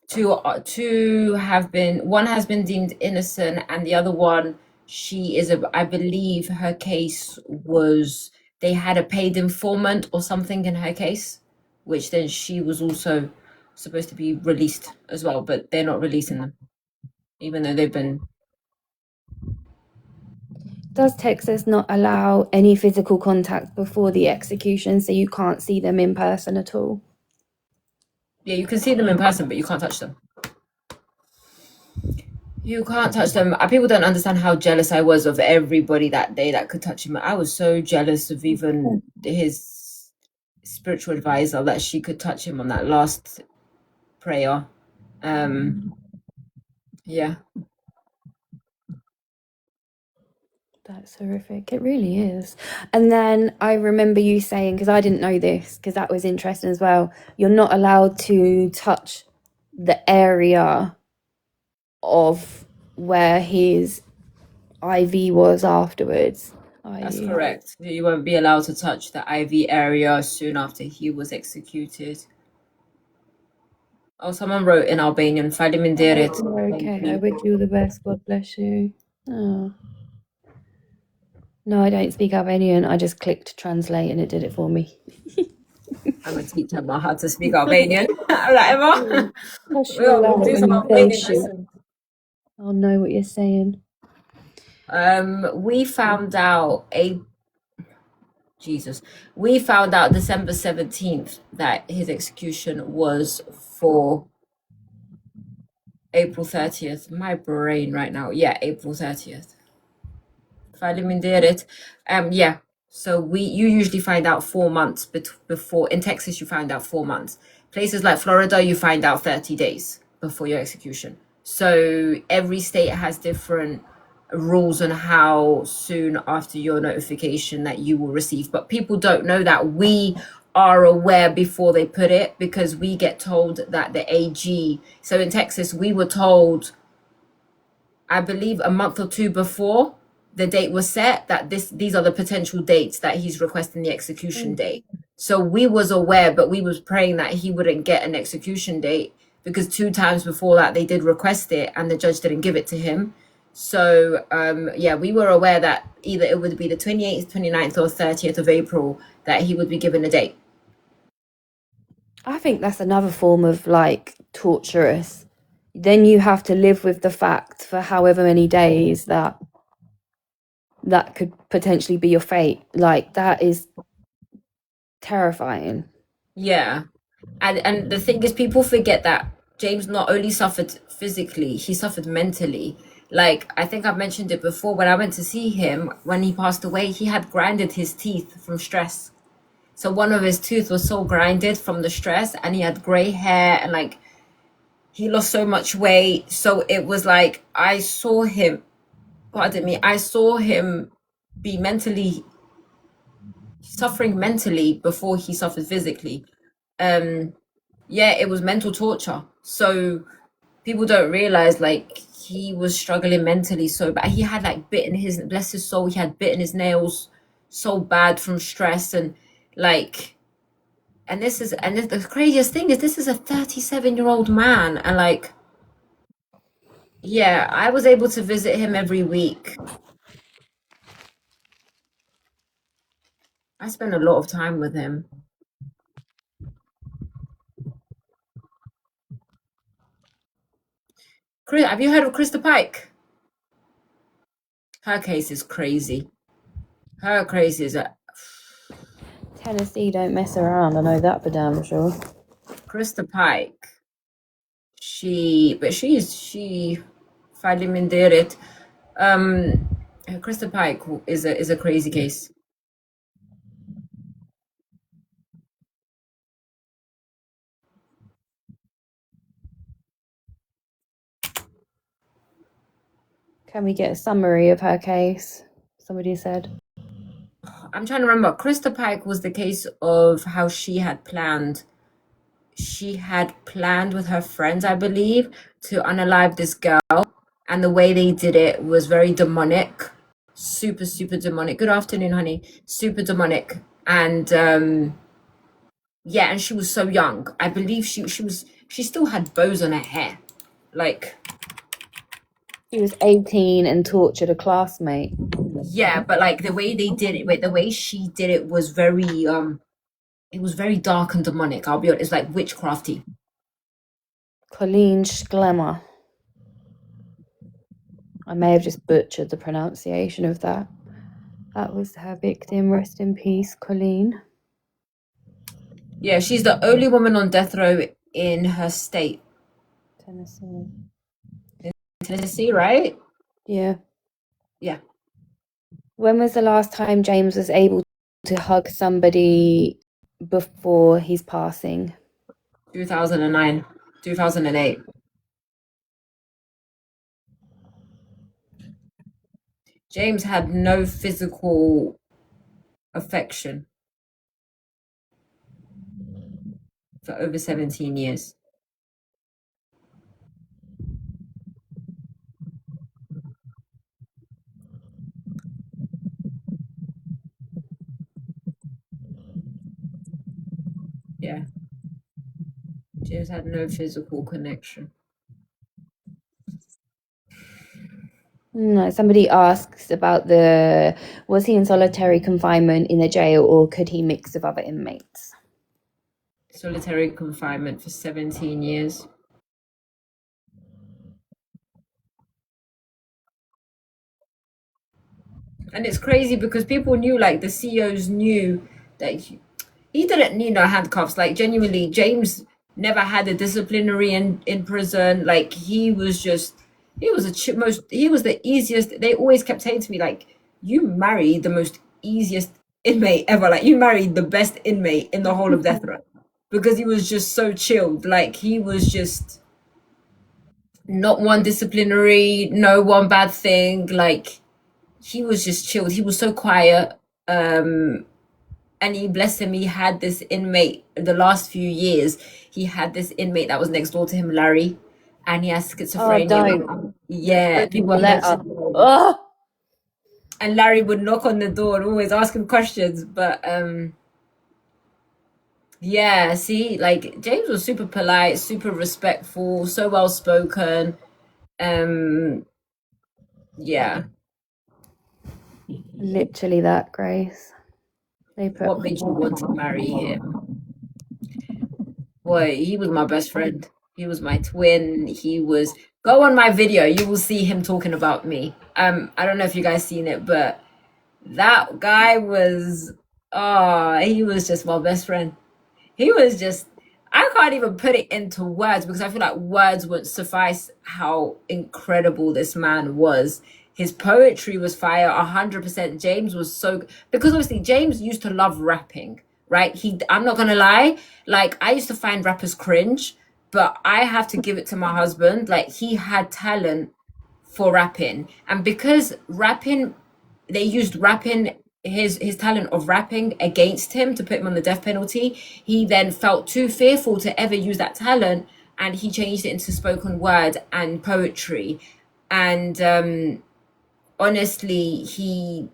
Speaker 2: Two have been, one has been deemed innocent, and the other one, I believe her case was, they had a paid informant or something in her case, which then she was also supposed to be released as well, but they're not releasing them, even though they've been.
Speaker 1: Does Texas not allow any physical contact before the execution, so you can't see them in person at all?
Speaker 2: Yeah, you can see them in person, but you can't touch them. You can't touch them. People don't understand how jealous I was of everybody that day that could touch him. I was so jealous of even his spiritual advisor that she could touch him on that last prayer. Yeah.
Speaker 1: That's horrific. It really is. And then I remember you saying, because I didn't know this, because that was interesting as well, you're not allowed to touch the area of where his IV was afterwards.
Speaker 2: That's correct. You won't be allowed to touch the IV area soon after he was executed. Oh, someone wrote in Albanian, Faleminderit.
Speaker 1: Okay, I wish you the best. God bless you. Oh. No, I don't speak Albanian. I just clicked translate and it did it for me.
Speaker 2: I'm going to teach Emma how to speak Albanian. All right, Emma.
Speaker 1: We'll
Speaker 2: do some Albanian lessons.
Speaker 1: I'll know what you're saying.
Speaker 2: We found out we found out December 17th that his execution was for April 30th. My brain right now. Yeah, April 30th. Yeah. So you usually find out 4 months before. In Texas, you find out 4 months. Places like Florida, you find out 30 days before your execution. So every state has different rules on how soon after your notification that you will receive. But people don't know that. We are aware before they put it, because we get told that the AG. So in Texas, we were told I believe a month or two before the date was set, that these are the potential dates that he's requesting the execution
Speaker 1: Mm.
Speaker 2: date. So we was aware, but we was praying that he wouldn't get an execution date, because two times before that they did request it and the judge didn't give it to him. So yeah, we were aware that either it would be the 28th, 29th, or 30th of April that he would be given a date.
Speaker 1: I think that's another form of like torturous. Then you have to live with the fact for however many days that that could potentially be your fate. Like that is terrifying.
Speaker 2: Yeah. And the thing is, people forget that James not only suffered physically, he suffered mentally. Like, I think I've mentioned it before, when I went to see him when he passed away, he had grinded his teeth from stress. So one of his tooth was so grinded from the stress, and he had gray hair, and like he lost so much weight. So it was like I saw him, pardon me, I saw him be mentally suffering mentally before he suffered physically. Um yeah, it was mental torture. So people don't realize, like, he was struggling mentally so bad. He had like bitten his, bless his soul, he had bitten his nails so bad from stress. And like, and the craziest thing is, this is a 37-year-old man. And like, yeah, I was able to visit him every week. I spent a lot of time with him. Chris, have you heard of Krista Pike? Her case is crazy. Her case is
Speaker 1: Tennessee don't mess around, I know that for damn sure.
Speaker 2: Krista Pike. She finally did it. Um, Krista Pike is a crazy case.
Speaker 1: Can we get a summary of her case? Somebody said.
Speaker 2: I'm trying to remember. Krista Pike was the case of how she had planned. She had planned with her friends, I believe, to unalive this girl, and the way they did it was very demonic, super super demonic. Good afternoon, honey. Super demonic. And yeah, and she was so young. I believe she still had bows on her hair. Like,
Speaker 1: She was 18 and tortured a classmate.
Speaker 2: yeah, but like the way they did it, wait, the way she did it was very it was very dark and demonic. I'll be honest, it's like witchcrafty.
Speaker 1: Colleen Schlemmer. I may have just butchered the pronunciation of that. That was her victim. Rest in peace, Colleen.
Speaker 2: Yeah, she's the only woman on death row in her state.
Speaker 1: Tennessee.
Speaker 2: Tennessee, right?
Speaker 1: Yeah.
Speaker 2: Yeah.
Speaker 1: When was the last time James was able to hug somebody before his passing?
Speaker 2: 2009, 2008. James had no physical affection for over 17 years. Yeah. James had no physical connection.
Speaker 1: No, somebody asks about was he in solitary confinement in the jail or could he mix with other inmates?
Speaker 2: Solitary confinement for 17 years. And it's crazy because people knew, like the CEOs knew that he didn't need no handcuffs. Like, genuinely, James never had a disciplinary in prison. Like, he was just, he was he was the easiest. They always kept saying to me, like, you married the most easiest inmate ever. Like, you married the best inmate in the whole of death row, because he was just so chilled. Like, he was just not one disciplinary, no one bad thing. Like, he was just chilled. He was so quiet. And he, bless him, he had this inmate the last few years. He had this inmate that was next door to him, Larry. and he has
Speaker 1: Oh,
Speaker 2: schizophrenia.
Speaker 1: don't. The
Speaker 2: Yeah,
Speaker 1: freaking
Speaker 2: people
Speaker 1: letter.
Speaker 2: mentioned,
Speaker 1: Oh,
Speaker 2: and Larry would knock on the door and always ask him questions. But yeah, see, like James was super polite, super respectful, so well spoken. Um, yeah.
Speaker 1: literally that, Grace. They put
Speaker 2: What made you want to marry him? Boy, he was my best friend. He was my twin. He was Go on my video, you will see him talking about me. I don't know if you guys seen it, but that guy was he was just my best friend. He was just I can't even put it into words because I feel like words wouldn't suffice how incredible this man was. His poetry was fire, 100%. James was so because obviously James used to love rapping, right? I'm not gonna lie, like I used to find rappers cringe, but I have to give it to my husband. Like he had talent for rapping, and because rapping they used rapping his talent of rapping against him to put him on the death penalty. He then felt too fearful to ever use that talent, and he changed it into spoken word and poetry. And honestly, he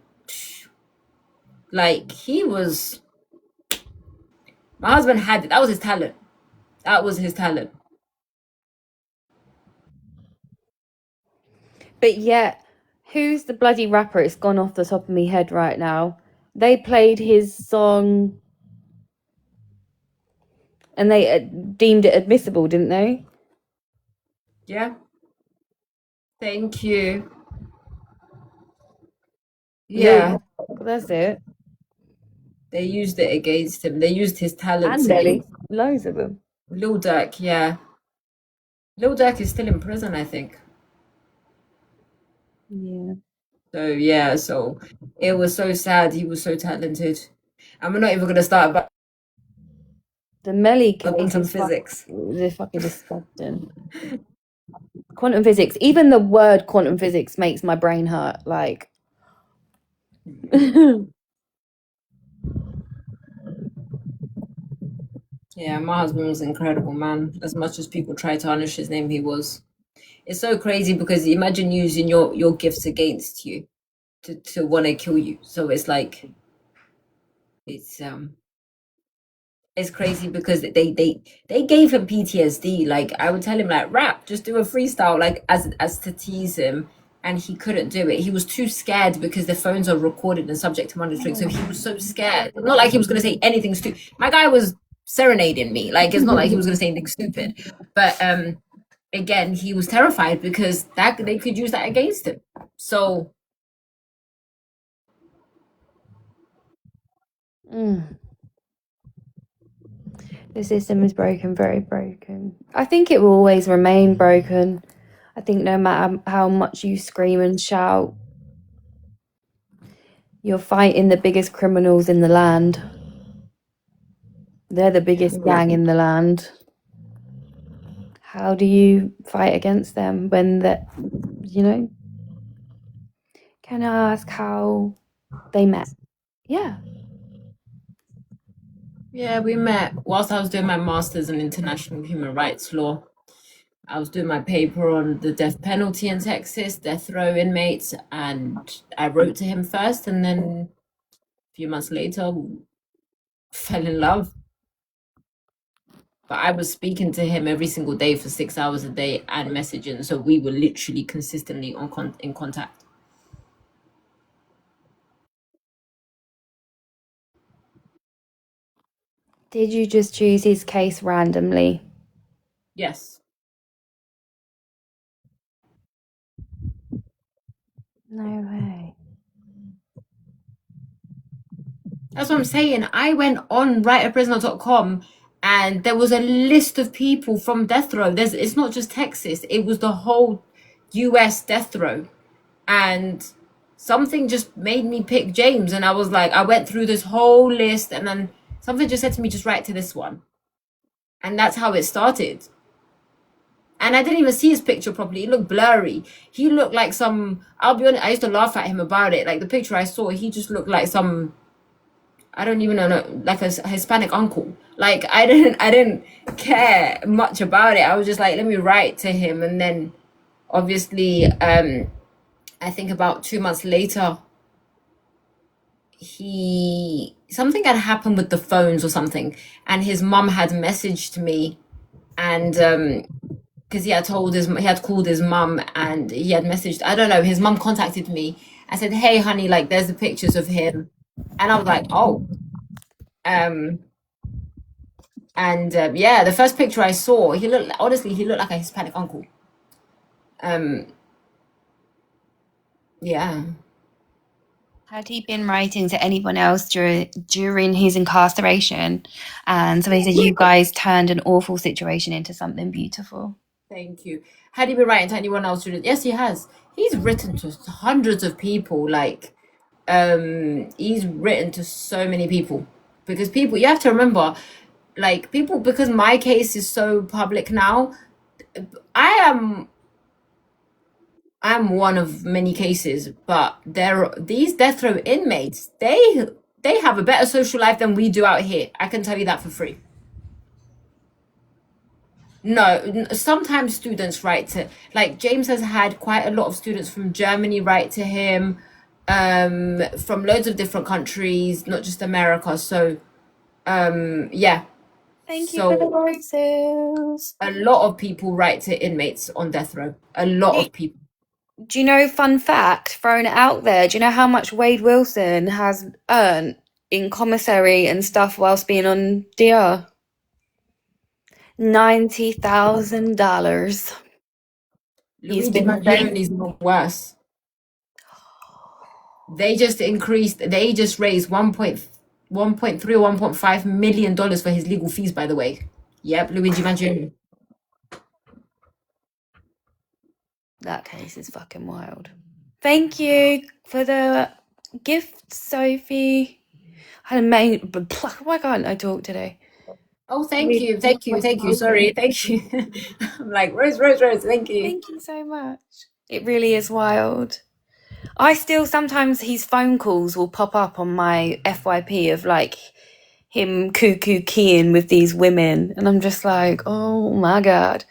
Speaker 2: was my husband had it. That was his talent. That was his talent.
Speaker 1: But yet, who's the bloody rapper? It's gone off the top of my head right now. They played his song and they deemed it admissible, didn't they?
Speaker 2: Yeah. Thank you.
Speaker 1: Lil,
Speaker 2: Yeah.
Speaker 1: that's it.
Speaker 2: They used it against him. They used his talents
Speaker 1: And Nelly.
Speaker 2: against
Speaker 1: Loads of them.
Speaker 2: Lil Durk. Yeah. Lil Durk is still in prison, I think.
Speaker 1: Yeah.
Speaker 2: So yeah, so it was so sad. He was so talented. And we're not even gonna start about
Speaker 1: The Melly
Speaker 2: the
Speaker 1: case
Speaker 2: quantum
Speaker 1: is
Speaker 2: physics.
Speaker 1: fucking disgusting. Quantum physics, even the word quantum physics makes my brain hurt. Like,
Speaker 2: Yeah, my husband was an incredible man. As much as people try to tarnish his name, he was. It's so crazy because imagine using your gifts against you to want to kill you. So it's like it's um it's crazy because they gave him PTSD. Like I would tell him like rap, just do a freestyle, like as to tease him, and he couldn't do it. He was too scared because the phones are recorded and subject to monitoring. So he was so scared. Not like he was gonna say anything stupid. My guy was serenading me. Like it's not like he was gonna say anything stupid. But again, he was terrified because that they could use that against him. So
Speaker 1: the system is broken, very broken. I think it will always remain broken. I think no matter how much you scream and shout, you're fighting the biggest criminals in the land. They're the biggest gang in the land. How do you fight against them when that, Can I ask how they met? Yeah.
Speaker 2: yeah, we met whilst I was doing my master's in international human rights law. I was doing my paper on the death penalty in Texas, death row inmates, and I wrote to him first, and then a few months later, fell in love. But I was speaking to him every single day for 6 hours a day and messaging, so we were literally consistently in contact.
Speaker 1: Did you just choose his case randomly?
Speaker 2: Yes.
Speaker 1: No way.
Speaker 2: That's what I'm saying. I went on writeaprisoner.com and there was a list of people from death row. It's not just Texas, it was the whole US death row. And something just made me pick James. And I was like, I went through this whole list and then something just said to me, just write to this one. And that's how it started. And I didn't even see his picture properly. It looked blurry. He looked like I'll be honest, I used to laugh at him about it. Like the picture I saw, he just looked like I don't even know, like a Hispanic uncle. Like I didn't care much about it. I was just like, let me write to him. And then obviously, I think about 2 months later, he something had happened with the phones or something, and his mum had messaged me, and because he had called his mum, and he had messaged, I don't know, his mum contacted me and said, hey honey, like there's the pictures of him. And I was like, oh. um and yeah, the first picture I saw, he looked like a Hispanic uncle. um yeah.
Speaker 1: Had he been writing to anyone else during his incarceration? And somebody said you guys turned an awful situation into something beautiful.
Speaker 2: Thank you. Had he been writing to anyone else? Yes, he has. He's written to hundreds of people. Like, he's written to so many people, because people, you have to remember, like people, because my case is so public now. I am I'm one of many cases, but these death row inmates. They have a better social life than we do out here. I can tell you that for free. No, sometimes students write to, like James has had quite a lot of students from Germany write to him, from loads of different countries, not just America. So, yeah.
Speaker 1: Thank you for the
Speaker 2: So
Speaker 1: roses.
Speaker 2: a lot of people write to inmates on death row. A lot
Speaker 1: Do
Speaker 2: of people.
Speaker 1: do you know, fun fact, throwing it out there, do you know how much Wade Wilson has earned in commissary and stuff whilst being on DR? $90,000. He's
Speaker 2: Luigi
Speaker 1: been
Speaker 2: Mangione is even worse. They just raised 1.3 or $1.5 million for his legal fees, by the way. Yep, Luigi Mangione.
Speaker 1: That case is fucking wild. Thank you for the gift, Sophie. I had a main. Why can't I talk today?
Speaker 2: Oh, thank you, thank you, thank you. Sorry, thank you. I'm like, Rose, Rose, Rose, thank you.
Speaker 1: Thank you so much. It really is wild. I still sometimes his phone calls will pop up on my FYP of like him cuckoo keying with these women, and I'm just like, oh my god.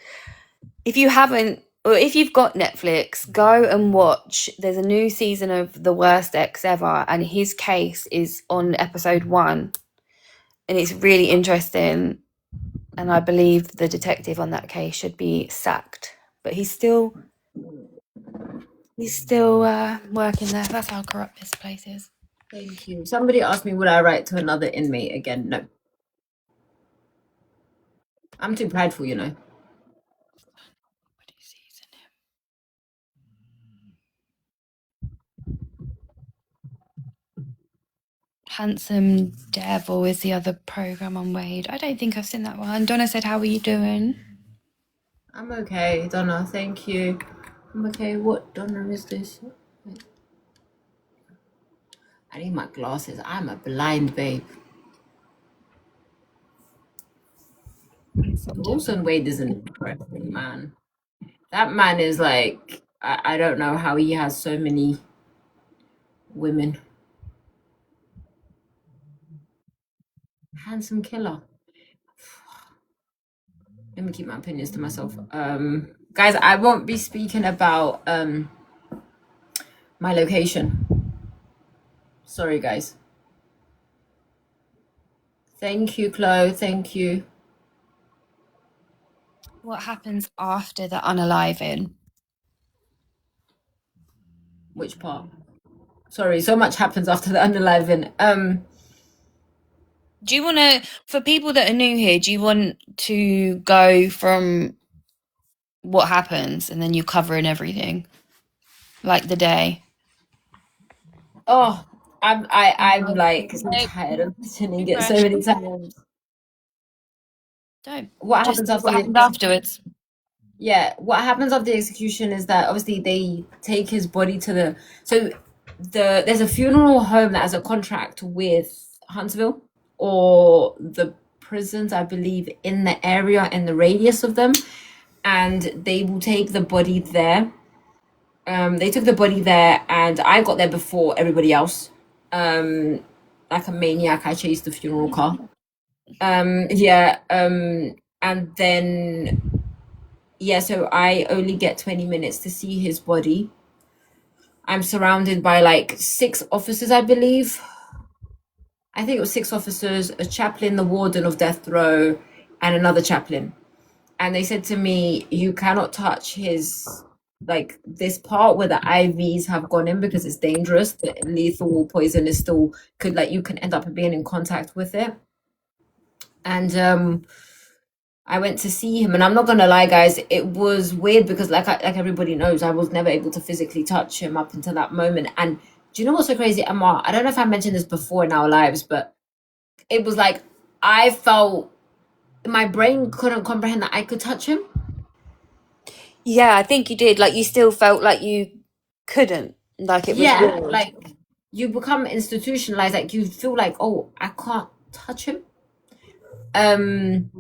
Speaker 1: If you haven't, or if you've got Netflix, go and watch. There's a new season of The Worst Ex Ever, and his case is on episode 1, and it's really interesting. And I believe the detective on that case should be sacked, but he's still working there. That's how corrupt this place is.
Speaker 2: Thank you. Somebody asked me, would I write to another inmate again? No. I'm too prideful, you know.
Speaker 1: Handsome Devil is the other program on Wade. I don't think I've seen that one. Donna said, how are you doing?
Speaker 2: I'm okay, Donna. Thank you. I'm okay. What Donna is this? I need my glasses. I'm a blind babe. Wilson Wade is an interesting man. That man is like, I don't know how he has so many women. Handsome killer. Let me keep my opinions to myself. Guys, I won't be speaking about my location. Sorry, guys. Thank you, Chloe. Thank you.
Speaker 1: What happens after the unaliving?
Speaker 2: Which part? Sorry, so much happens after the unaliving.
Speaker 1: Do you want to, for people that are new here, do you want to go from what happens and then you covering everything, like the day?
Speaker 2: Oh, I'm like so tired of mentioning it so many times.
Speaker 1: Don't.
Speaker 2: What
Speaker 1: Just
Speaker 2: happens after
Speaker 1: what happens afterwards.
Speaker 2: Yeah, what happens after the execution is that obviously they take his body to there's a funeral home that has a contract with Huntsville or the prisons, I believe, in the area and the radius of them, and they will take the body there. They took the body there, and I got there before everybody else. Like a maniac, I chased the funeral car. Yeah, and then yeah, so I only get 20 minutes to see his body. I'm surrounded by like six officers, I believe. I think it was six officers, a chaplain, the warden of death row, and another chaplain. And they said to me, you cannot touch his, like, this part where the IVs have gone in because it's dangerous. The lethal poison is still, could, like, you can end up being in contact with it. And I went to see him, and I'm not gonna lie, guys, it was weird because, like everybody knows, I was never able to physically touch him up until that moment. And do you know what's so crazy, Emma? I don't know if I mentioned this before in our lives, but it was like I felt my brain couldn't comprehend that I could touch him.
Speaker 1: Yeah, I think you did. Like you still felt like you couldn't. Like it was
Speaker 2: Yeah,
Speaker 1: weird.
Speaker 2: like you become institutionalized, like you feel like, oh, I can't touch him. Um,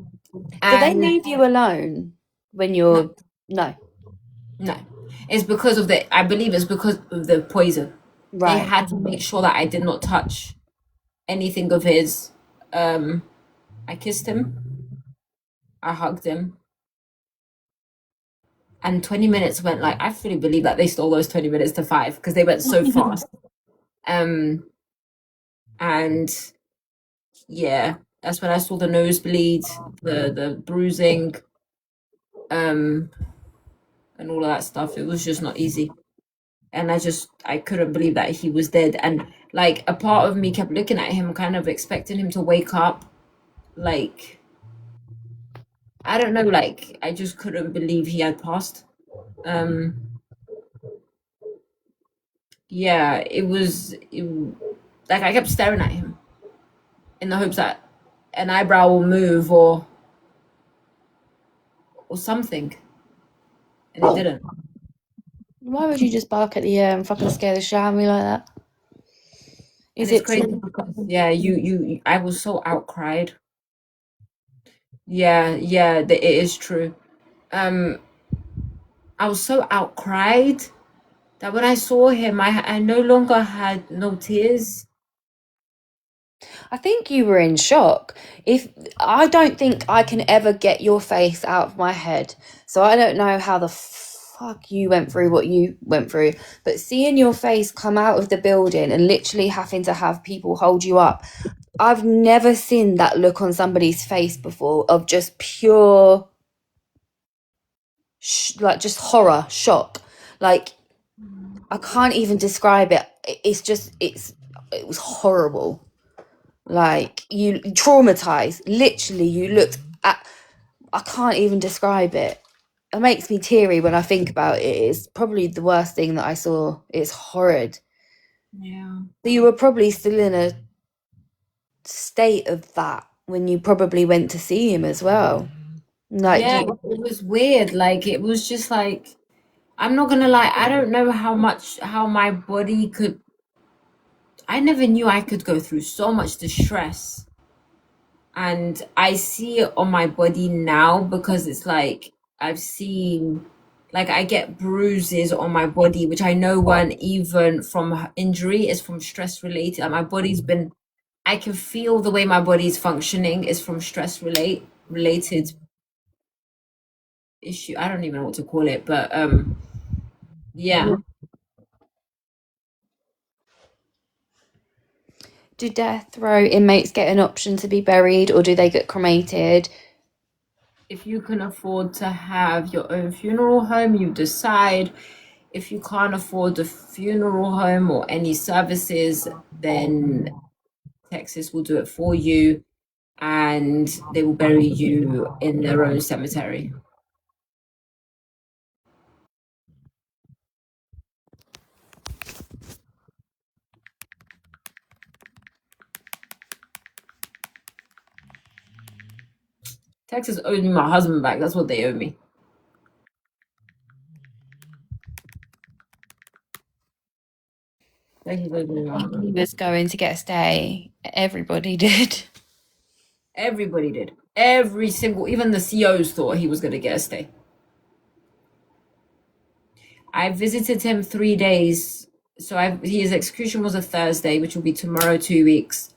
Speaker 1: Do they
Speaker 2: and
Speaker 1: leave you alone when
Speaker 2: no,
Speaker 1: you're no.
Speaker 2: no, it's because of the. I believe it's because of the poison. They
Speaker 1: Right.
Speaker 2: had to make sure that I did not touch anything of his. Um, I kissed him, I hugged him, and 20 minutes went like I fully believe that they stole those 20 minutes to five because they went so fast. Um, and yeah, that's when I saw the nosebleed, the bruising, um, and all of that stuff. It was just not easy. And I couldn't believe that he was dead. And like a part of me kept looking at him, kind of expecting him to wake up. Like, I don't know, like I just couldn't believe he had passed. Um, yeah, like I kept staring at him in the hopes that an eyebrow will move or something, and it didn't.
Speaker 1: Why would you just bark at the air and fucking scare the shit out of me like that?
Speaker 2: And
Speaker 1: Is
Speaker 2: it's
Speaker 1: it
Speaker 2: crazy because yeah, I was so outcried. Yeah, yeah, it is true. Um, I was so outcried that when I saw him, I no longer had no tears.
Speaker 1: I think you were in shock. If I don't think I can ever get your face out of my head, so I don't know how the fuck you went through what you went through, but seeing your face come out of the building and literally having to have people hold you up, I've never seen that look on somebody's face before of just pure, like just horror, shock. Like I can't even describe it. It's just it was horrible. Like you traumatized. Literally, you looked at. I can't even describe it. It makes me teary when I think about it. It's probably the worst thing that I saw. It's horrid.
Speaker 2: Yeah.
Speaker 1: So you were probably still in a state of that when you probably went to see him as well. Like
Speaker 2: Yeah,
Speaker 1: you,
Speaker 2: it was weird. Like it was just like I'm not gonna lie, I don't know how my body could I never knew I could go through so much distress. And I see it on my body now because it's like I've seen like I get bruises on my body which I know weren't even from injury, it's from stress related. Like my body's been I can feel the way my body's functioning is from related issue. I don't even know what to call it, but yeah.
Speaker 1: do death row inmates get an option to be buried or do they get cremated?
Speaker 2: If you can afford to have your own funeral home, you decide. If you can't afford a funeral home or any services, then Texas will do it for you and they will bury you in their own cemetery. Texas owed me my husband back. That's what they owe me. Texas owed me my
Speaker 1: He
Speaker 2: husband.
Speaker 1: was going to get a stay. Everybody did.
Speaker 2: Everybody did. Every single, even the COs thought he was going to get a stay. I visited him 3 days. So his execution was a Thursday, which will be tomorrow, 2 weeks.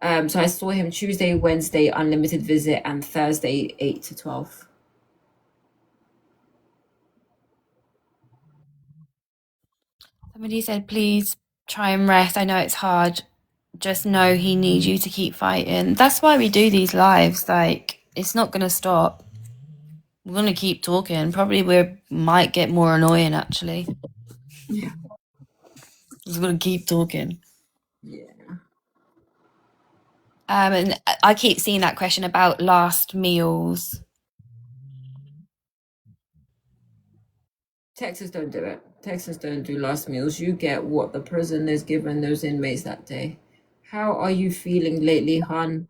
Speaker 2: So I saw him Tuesday, Wednesday, unlimited visit, and Thursday, 8 to 12.
Speaker 1: Somebody said, please try and rest. I know it's hard. Just know he needs you to keep fighting. That's why we do these lives. Like, it's not going to stop. We're going to keep talking. Probably we might get more annoying, actually.
Speaker 2: Yeah.
Speaker 1: We're going to keep talking.
Speaker 2: Yeah.
Speaker 1: And I keep seeing that question about last meals.
Speaker 2: Texas don't do it. Texas don't do last meals. You get what the prison is giving those inmates that day. How are you feeling lately, hon?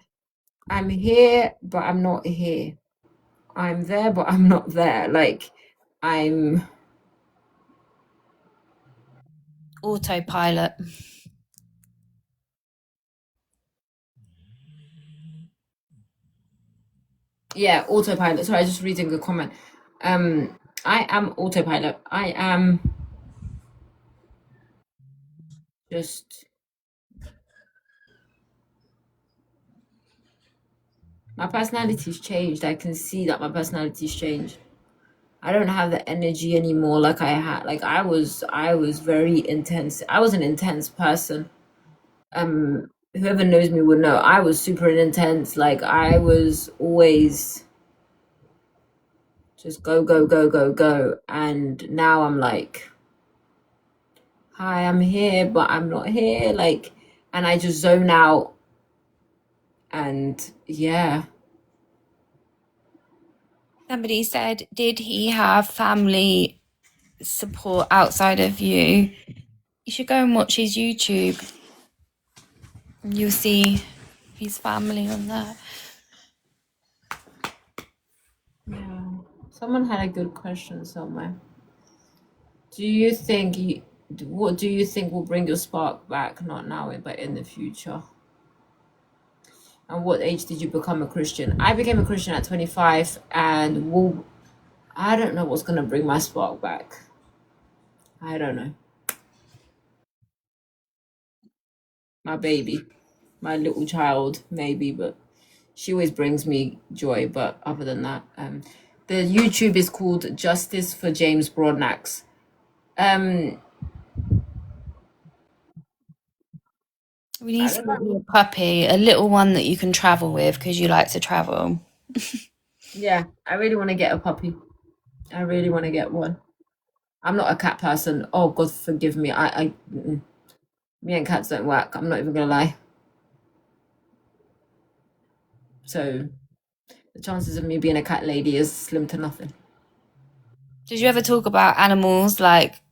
Speaker 2: I'm here, but I'm not here. I'm there, but I'm not there. Like, I'm.
Speaker 1: Autopilot.
Speaker 2: Yeah, autopilot. Sorry, I was just reading a comment. I am autopilot. I am just. My personality's changed. I can see that my personality's changed. I don't have the energy anymore like I had. Like I was very intense. I was an intense person. Whoever knows me would know I was super intense. Like I was always just go, go, go, go, go. And now I'm like, hi, I'm here, but I'm not here. Like, and I just zone out. And yeah,
Speaker 1: Somebody said, did he have family support outside of you? You should go and watch his YouTube. You'll see his family on there.
Speaker 2: yeah. Someone had a good question somewhere. Do you think what do you think will bring your spark back? Not now, but in the future. And what age did you become a Christian? I became a Christian at 25, and I don't know what's gonna bring my spark back. I don't know. My baby, my little child, maybe, but she always brings me joy. But other than that, the YouTube is called Justice for James Broadnax. Um,
Speaker 1: We need
Speaker 2: I
Speaker 1: to
Speaker 2: don't
Speaker 1: get
Speaker 2: know.
Speaker 1: you a puppy, a little one that you can travel with because you like to travel.
Speaker 2: Yeah, I really want to get a puppy. I really want to get one. I'm not a cat person. Oh God, forgive me. Me and cats don't work. I'm not even gonna lie. So the chances of me being a cat lady is slim to nothing.
Speaker 1: Did you ever talk about animals like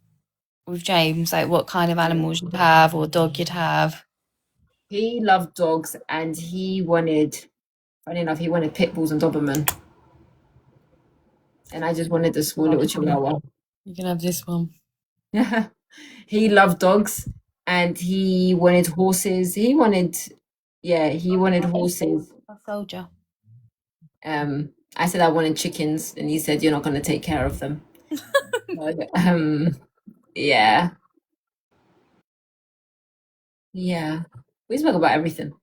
Speaker 1: with James, like what kind of animals you'd have or dog you'd have?
Speaker 2: He loved dogs, and funny enough, he wanted pit bulls and Doberman, and I just wanted a small little Chihuahua.
Speaker 1: You can have this one.
Speaker 2: He loved dogs, and he wanted horses. He wanted horses.
Speaker 1: A soldier.
Speaker 2: I said I wanted chickens, and he said you're not going to take care of them. But, yeah, yeah. We spoke about everything.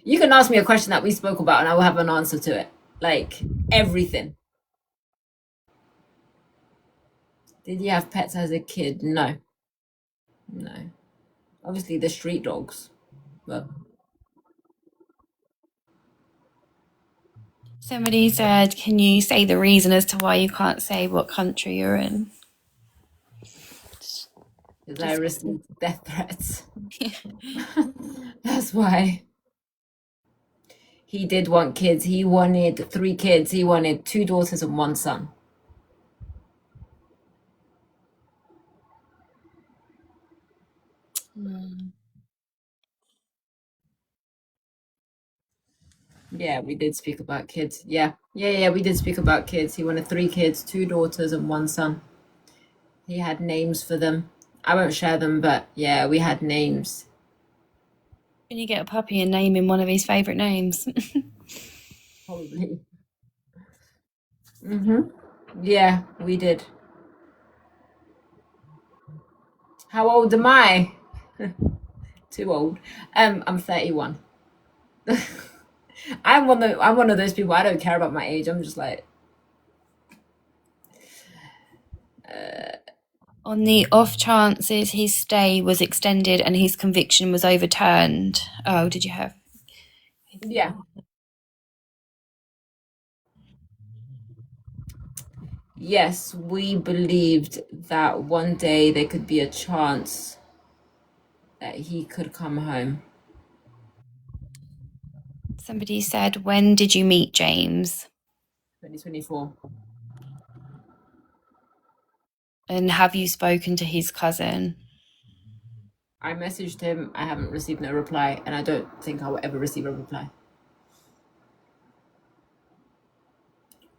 Speaker 2: You can ask me a question that we spoke about, and I will have an answer to it. Like everything. Did you have pets as a kid? No, no. Obviously, the street dogs, but
Speaker 1: Somebody said, can you say the reason as to why you can't say what country you're in?
Speaker 2: because I
Speaker 1: Just
Speaker 2: received death threats. That's why. He did want kids. He wanted 3 kids. He wanted 2 daughters and 1 son. Yeah, we did speak about kids. Yeah, we did speak about kids. He wanted 3 kids, 2 daughters, and 1 son. He had names for them. I won't share them, but yeah, we had names.
Speaker 1: Can you get a puppy and name him one of his favourite names?
Speaker 2: Probably. Yeah, we did. How old am I? Too old. I'm 31. I'm one of those people. I don't care about my age. I'm just like,
Speaker 1: On the off chances his stay was extended and his conviction was overturned. Oh, did you have?
Speaker 2: yeah. Yes, we believed that one day there could be a chance that he could come home.
Speaker 1: Somebody said, when did you meet James?
Speaker 2: 2024.
Speaker 1: And have you spoken to his cousin?
Speaker 2: I messaged him. I haven't received no reply, and I don't think I will ever receive a reply.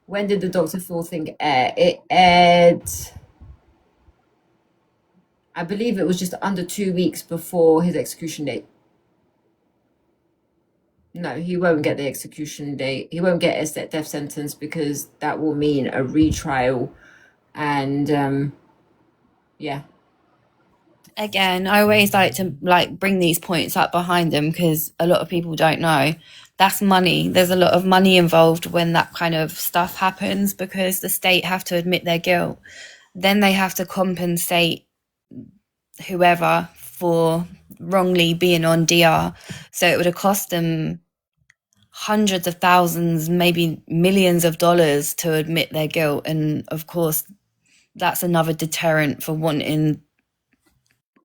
Speaker 2: When did the Dr. Phil thing air? It aired, I believe it was just under 2 weeks before his execution date. No, he won't get the execution date. He won't get a death sentence because that will mean a retrial. And yeah.
Speaker 1: Again, I always like to bring these points up behind them because a lot of people don't know. That's money. There's a lot of money involved when that kind of stuff happens because the state have to admit their guilt. Then they have to compensate whoever for wrongly being on DR. So it would have cost them hundreds of thousands, maybe millions of dollars to admit their guilt. And of course, that's another deterrent for wanting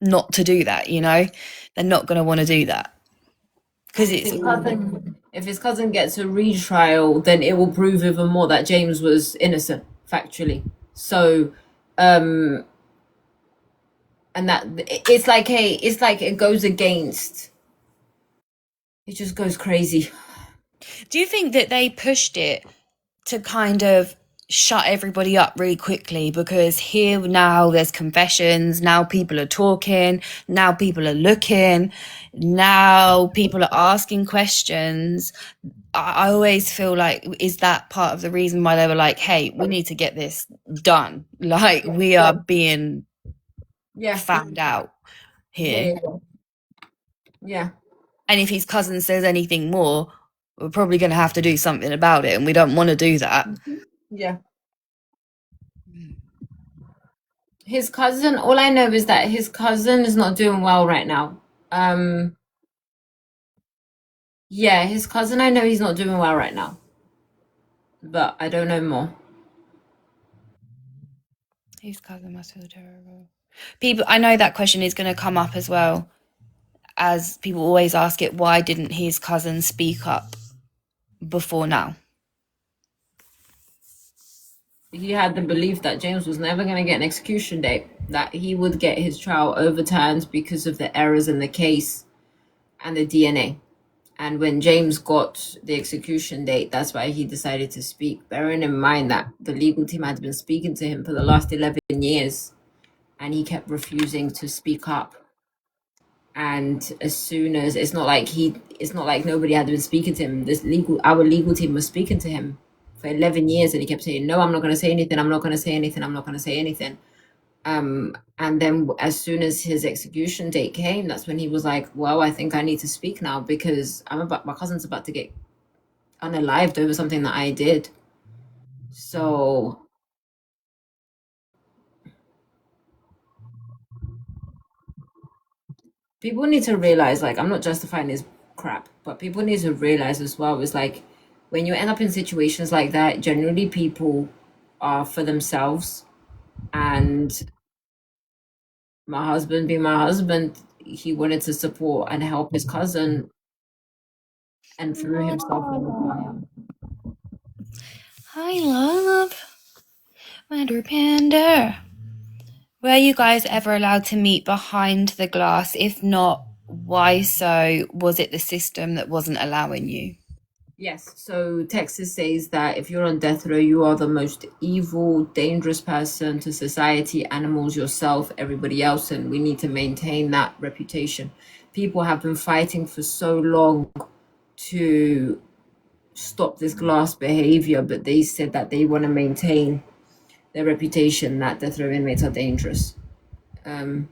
Speaker 1: not to do that, They're not going to want to do that. Because it's
Speaker 2: If his cousin gets a retrial, then it will prove even more that James was innocent, factually. So, and that it's like it goes against. It just goes crazy.
Speaker 1: Do you think that they pushed it to kind of shut everybody up really quickly because here now there's confessions, now people are talking, now people are looking, now people are asking questions? I always feel like, is that part of the reason why they were like, hey, we need to get this done? Like, we are being found out here.
Speaker 2: Yeah.
Speaker 1: And if his cousin says anything more, we're probably going to have to do something about it, and we don't want to do that.
Speaker 2: Yeah. His cousin, all I know is that his cousin is not doing well right now. Yeah, his cousin, I know he's not doing well right now. But I don't know more.
Speaker 1: His cousin must feel terrible. People, I know that question is going to come up as well, as people always ask it, why didn't his cousin speak up before now?
Speaker 2: He had the belief that James was never going to get an execution date, that he would get his trial overturned because of the errors in the case and the DNA. And when James got the execution date, that's why he decided to speak, bearing in mind that the legal team had been speaking to him for the last 11 years and he kept refusing to speak up. And as soon as it's not like nobody had been speaking to him. Our legal team was speaking to him for 11 years and he kept saying, no, I'm not going to say anything. I'm not going to say anything. I'm not going to say anything. And then as soon as his execution date came, that's when he was like, well, I think I need to speak now because my cousin's about to get unalived over something that I did. So people need to realize, like, I'm not justifying this crap, but people need to realize as well, is like, when you end up in situations like that, generally people are for themselves. And my husband, being my husband, he wanted to support and help his cousin and threw himself in the fire.
Speaker 1: Hi, love. Wonder Panda. Were you guys ever allowed to meet behind the glass? If not, why so? Was it the system that wasn't allowing you?
Speaker 2: Yes, so Texas says that if you're on death row, you are the most evil, dangerous person to society, animals, yourself, everybody else, and we need to maintain that reputation. People have been fighting for so long to stop this glass behavior, but they said that they want to maintain their reputation that death row inmates are dangerous.
Speaker 1: When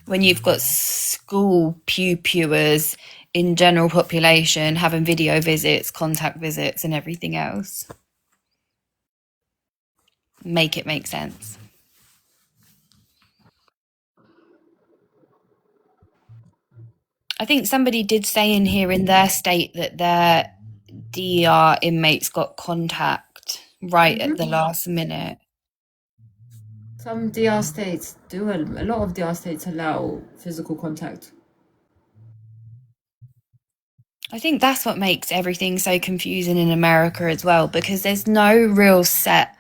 Speaker 1: you've got school pewers in general population, having video visits, contact visits, and everything else. Make it make sense. I think somebody did say in here in their state that their DER inmates got contact right at the last minute.
Speaker 2: Some DR states do, a lot of DR states allow physical contact.
Speaker 1: I think that's what makes everything so confusing in America as well, because there's no real set.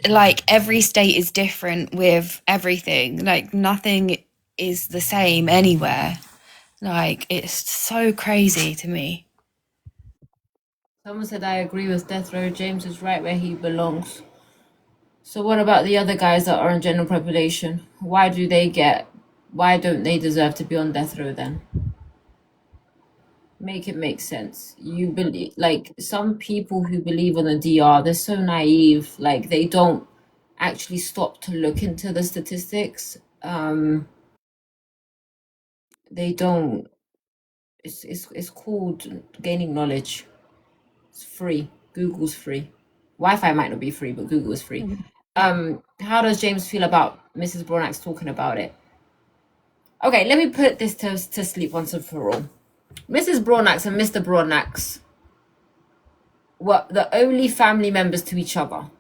Speaker 1: Like every state is different with everything. Like nothing is the same anywhere. Like it's so crazy to me.
Speaker 2: Someone said, I agree with death row. James is right where he belongs. So what about the other guys that are in general population? Why don't they deserve to be on death row then? Make it make sense. You believe, like some people who believe on the DR, they're so naive. Like they don't actually stop to look into the statistics. They don't. It's called gaining knowledge. It's free. Google's free. Wi-Fi might not be free, but Google is free. How does James feel about Mrs. Broadnax talking about it? Okay, let me put this to sleep once and for all. Mrs. Broadnax and Mr. Broadnax were the only family members to each other.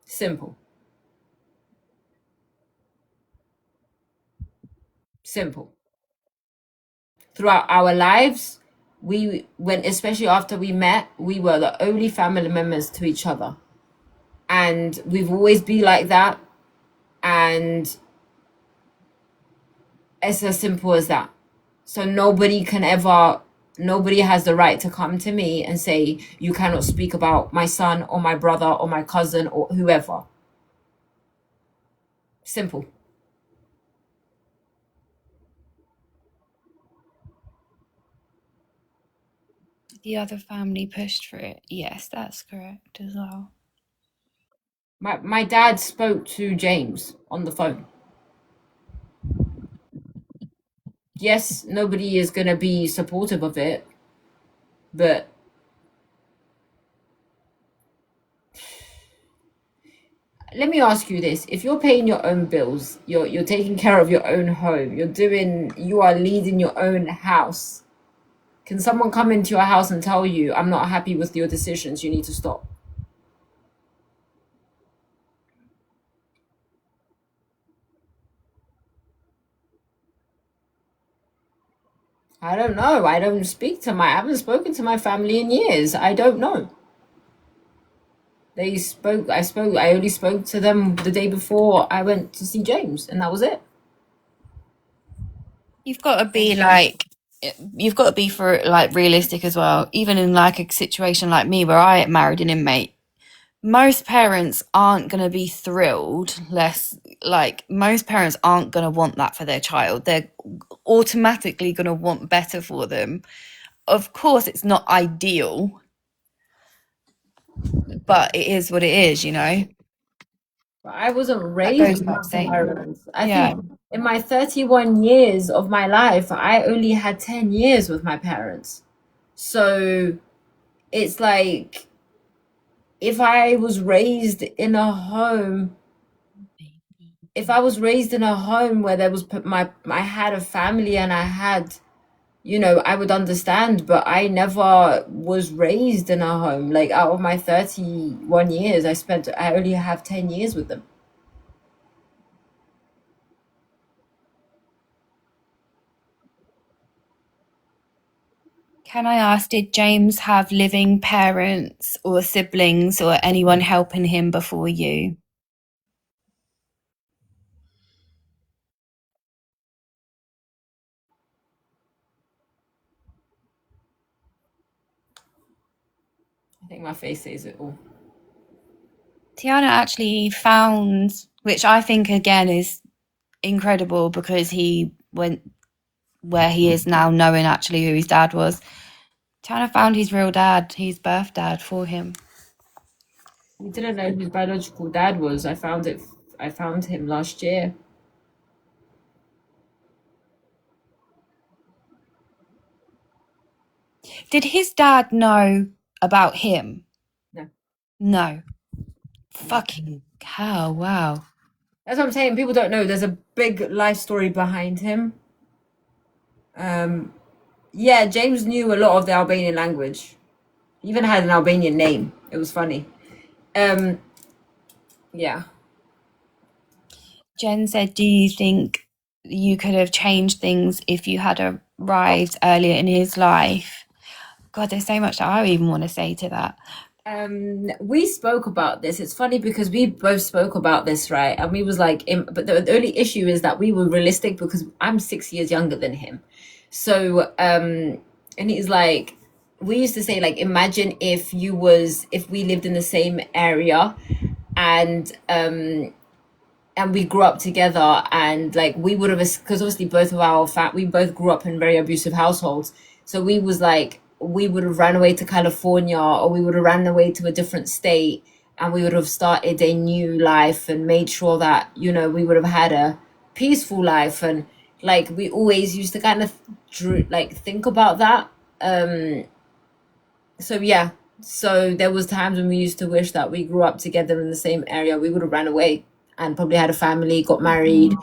Speaker 2: Simple. Simple. Throughout our lives, especially after we met, we were the only family members to each other. And we've always been like that. And it's as simple as that. So nobody has the right to come to me and say, you cannot speak about my son or my brother or my cousin or whoever. Simple.
Speaker 1: The other family pushed for it. Yes, that's correct as well.
Speaker 2: My dad spoke to James on the phone. Yes, nobody is going to be supportive of it, but let me ask you this. If you're paying your own bills, you're taking care of your own home, you are leading your own house, can someone come into your house and tell you, I'm not happy with your decisions, you need to stop? I don't know. I haven't spoken to my family in years. I don't know. I only spoke to them the day before I went to see James, and that was it.
Speaker 1: You've got to be like, you've got to be for like realistic as well. Even in like a situation like me where I married an inmate, most parents aren't going to be thrilled. Most parents aren't going to want that for their child. They're automatically going to want better for them. Of course, it's not ideal, but it is what it is, you know?
Speaker 2: But I wasn't
Speaker 1: That
Speaker 2: raised
Speaker 1: goes
Speaker 2: with my
Speaker 1: without saying.
Speaker 2: parents. I
Speaker 1: Yeah.
Speaker 2: think in my 31 years of my life, I only had 10 years with my parents. So it's like if I was raised in a home where there was I had a family and I had, I would understand, but I never was raised in a home. Like out of my 31 years, I only have 10 years with them.
Speaker 1: Can I ask, did James have living parents or siblings or anyone helping him before you?
Speaker 2: I think my face says it all.
Speaker 1: Tiana actually found, which I think again is incredible because he went where he is now knowing actually who his dad was. Tiana found his real dad, his birth dad for him.
Speaker 2: We didn't know who his biological dad was. I found it I found him last year.
Speaker 1: Did his dad know about him?
Speaker 2: No.
Speaker 1: No. Fucking hell, wow.
Speaker 2: That's what I'm saying. People don't know. There's a big life story behind him. Yeah, James knew a lot of the Albanian language. He even had an Albanian name. It was funny. Yeah.
Speaker 1: Jen said, do you think you could have changed things if you had arrived earlier in his life? God, there's so much that I even want to say to that.
Speaker 2: We spoke about this. It's funny because we both spoke about this, right? And we was like, but the only issue is that we were realistic because I'm 6 years younger than him. So, and he's like, we used to say, like, imagine if we lived in the same area and we grew up together and like we would have, because obviously both of we both grew up in very abusive households. So we was like, we would have ran away to California or we would have ran away to a different state and we would have started a new life and made sure that, you know, we would have had a peaceful life. And like, we always used to kind of think about that. So yeah, so there was times when we used to wish that we grew up together in the same area. We would have ran away and probably had a family, got married,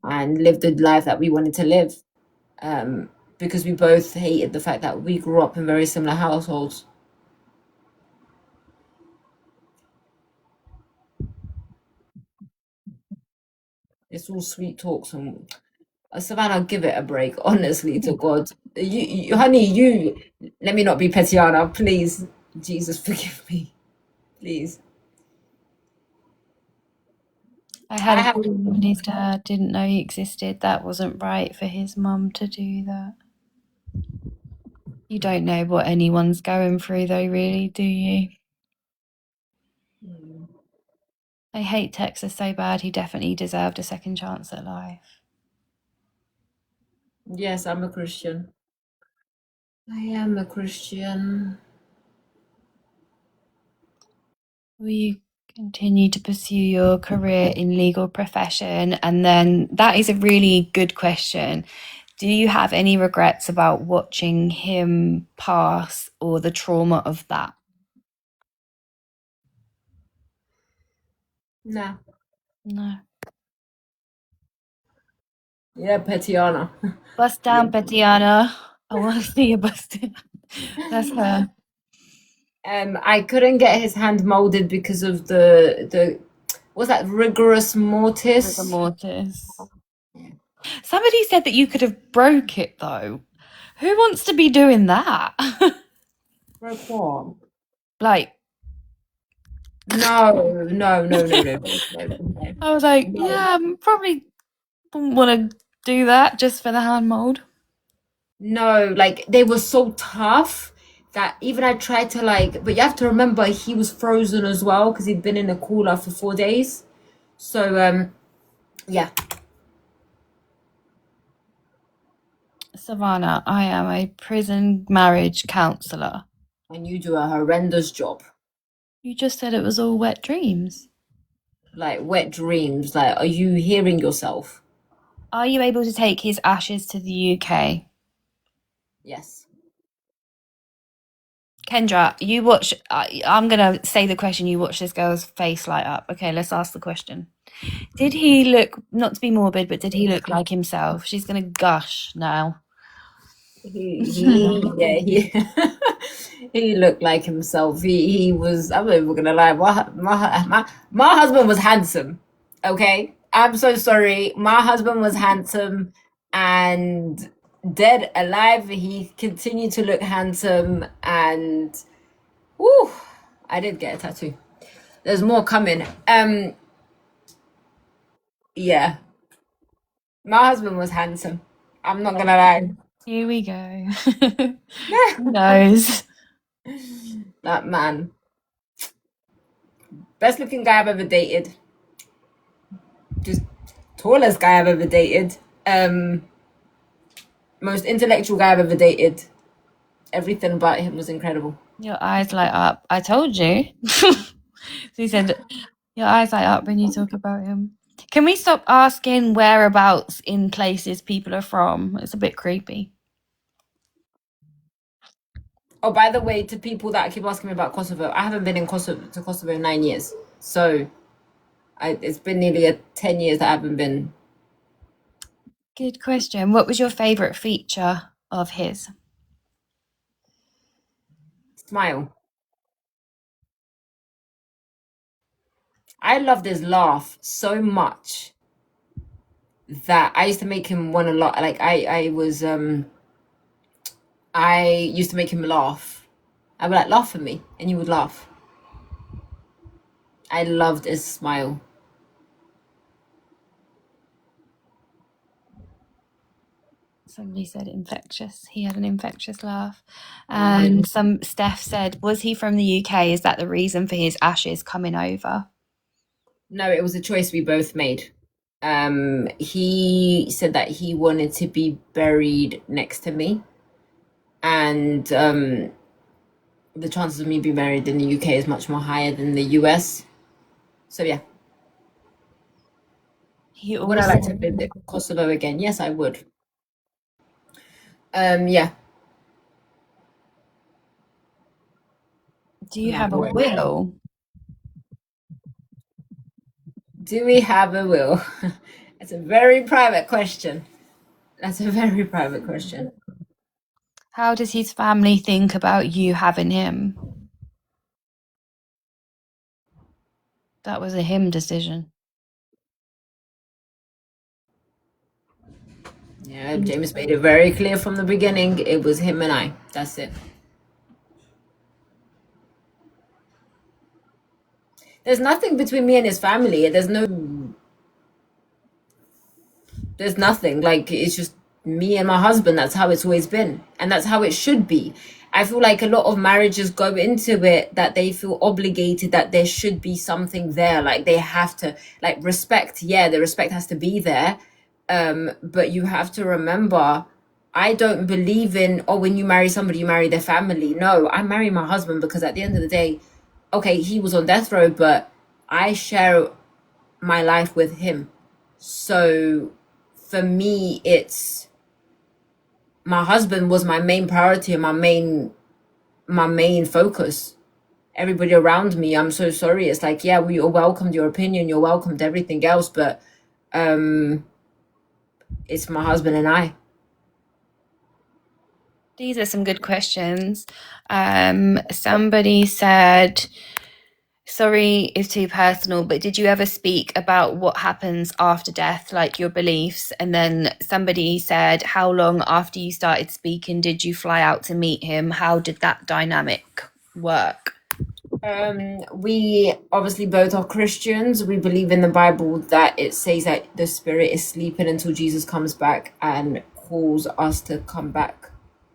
Speaker 2: and lived the life that we wanted to live. Because we both hated the fact that we grew up in very similar households. It's all sweet talks and Savannah, give it a break. Honestly, to God, honey, let me not be Petiana, please. Jesus, forgive me, please.
Speaker 1: I had a feeling when his dad didn't know he existed, that wasn't right for his mum to do that. You don't know what anyone's going through though, really, do you? I hate Texas so bad. He definitely deserved a second chance at life.
Speaker 2: Yes, I'm a Christian. I am a Christian.
Speaker 1: Will you continue to pursue your career in legal profession? And then that is a really good question. Do you have any regrets about watching him pass or the trauma of that?
Speaker 2: No.
Speaker 1: No.
Speaker 2: Yeah, Petiana.
Speaker 1: Bust down, Betiana. I want to see you busted. That's her.
Speaker 2: I couldn't get his hand molded because of the what's that, rigorous mortis?
Speaker 1: Rigor mortis. Somebody said that you could have broke it though. Who wants to be doing that?
Speaker 2: Broke what?
Speaker 1: Like,
Speaker 2: No, no, no, no, no, no,
Speaker 1: I was like,
Speaker 2: no.
Speaker 1: yeah, I probably wouldn't want to do that just for the hand mold.
Speaker 2: No, like they were so tough that even I tried to like, but you have to remember he was frozen as well because he'd been in a cooler for 4 days. So yeah.
Speaker 1: Savannah, I am a prison marriage counsellor.
Speaker 2: And you do a horrendous job.
Speaker 1: You just said it was all wet dreams.
Speaker 2: Like wet dreams. Like, are you hearing yourself?
Speaker 1: Are you able to take his ashes to the UK?
Speaker 2: Yes.
Speaker 1: Kendra, you watch. I'm going to say the question. You watch this girl's face light up. Okay, let's ask the question. Did he look, not to be morbid, but did he look like himself? She's going to gush now.
Speaker 2: He he looked like himself. He was. I'm not even gonna lie. My husband was handsome. Okay, I'm so sorry. My husband was handsome, and dead alive, he continued to look handsome. And whoo, I did get a tattoo. There's more coming. Yeah, my husband was handsome. I'm not gonna lie.
Speaker 1: Here we go. Who knows?
Speaker 2: That man. Best looking guy I've ever dated. Just tallest guy I've ever dated. Most intellectual guy I've ever dated. Everything about him was incredible.
Speaker 1: Your eyes light up. I told you. She said, your eyes light up when you talk about him. Can we stop asking whereabouts in places people are from? It's a bit creepy.
Speaker 2: Oh, by the way, to people that keep asking me about Kosovo, I haven't been in Kosovo in 9 years. So it's been nearly 10 years that I haven't been.
Speaker 1: Good question. What was your favourite feature of his?
Speaker 2: Smile. I loved his laugh so much that I used to make him want to laugh. Like I used to make him laugh. I would like laugh for me, and he would laugh. I loved his smile.
Speaker 1: Somebody said infectious. He had an infectious laugh. And some Steph said, was he from the UK? Is that the reason for his ashes coming over?
Speaker 2: No, it was a choice we both made. He said that he wanted to be buried next to me, and the chances of me being married in the UK is much more higher than the US. So yeah. Would I like to visit Kosovo again? Yes, I would. Yeah.
Speaker 1: Do you have a will?
Speaker 2: Do we have a will? It's a very private question. That's a very private question.
Speaker 1: How does his family think about you having him? That was a him decision.
Speaker 2: Yeah, James made it very clear from the beginning. It was him and I. That's it. There's nothing between me and his family. There's nothing. Like, it's just me and my husband. That's how it's always been. And that's how it should be. I feel like a lot of marriages go into it that they feel obligated, that there should be something there. Like, they have to, like, respect. Yeah, the respect has to be there. But you have to remember, I don't believe in, oh, when you marry somebody, you marry their family. No, I marry my husband because at the end of the day, okay, he was on death row, but I share my life with him. So for me, it's my husband was my main priority and my main focus. Everybody around me, I'm so sorry. It's like, yeah, we all welcomed your opinion, you're welcomed everything else, but it's my husband and I.
Speaker 1: These are some good questions. Somebody said, sorry if too personal, but did you ever speak about what happens after death, like your beliefs? And then somebody said, how long after you started speaking did you fly out to meet him? How did that dynamic work?
Speaker 2: We obviously both are Christians. We believe in the Bible that it says that the spirit is sleeping until Jesus comes back and calls us to come back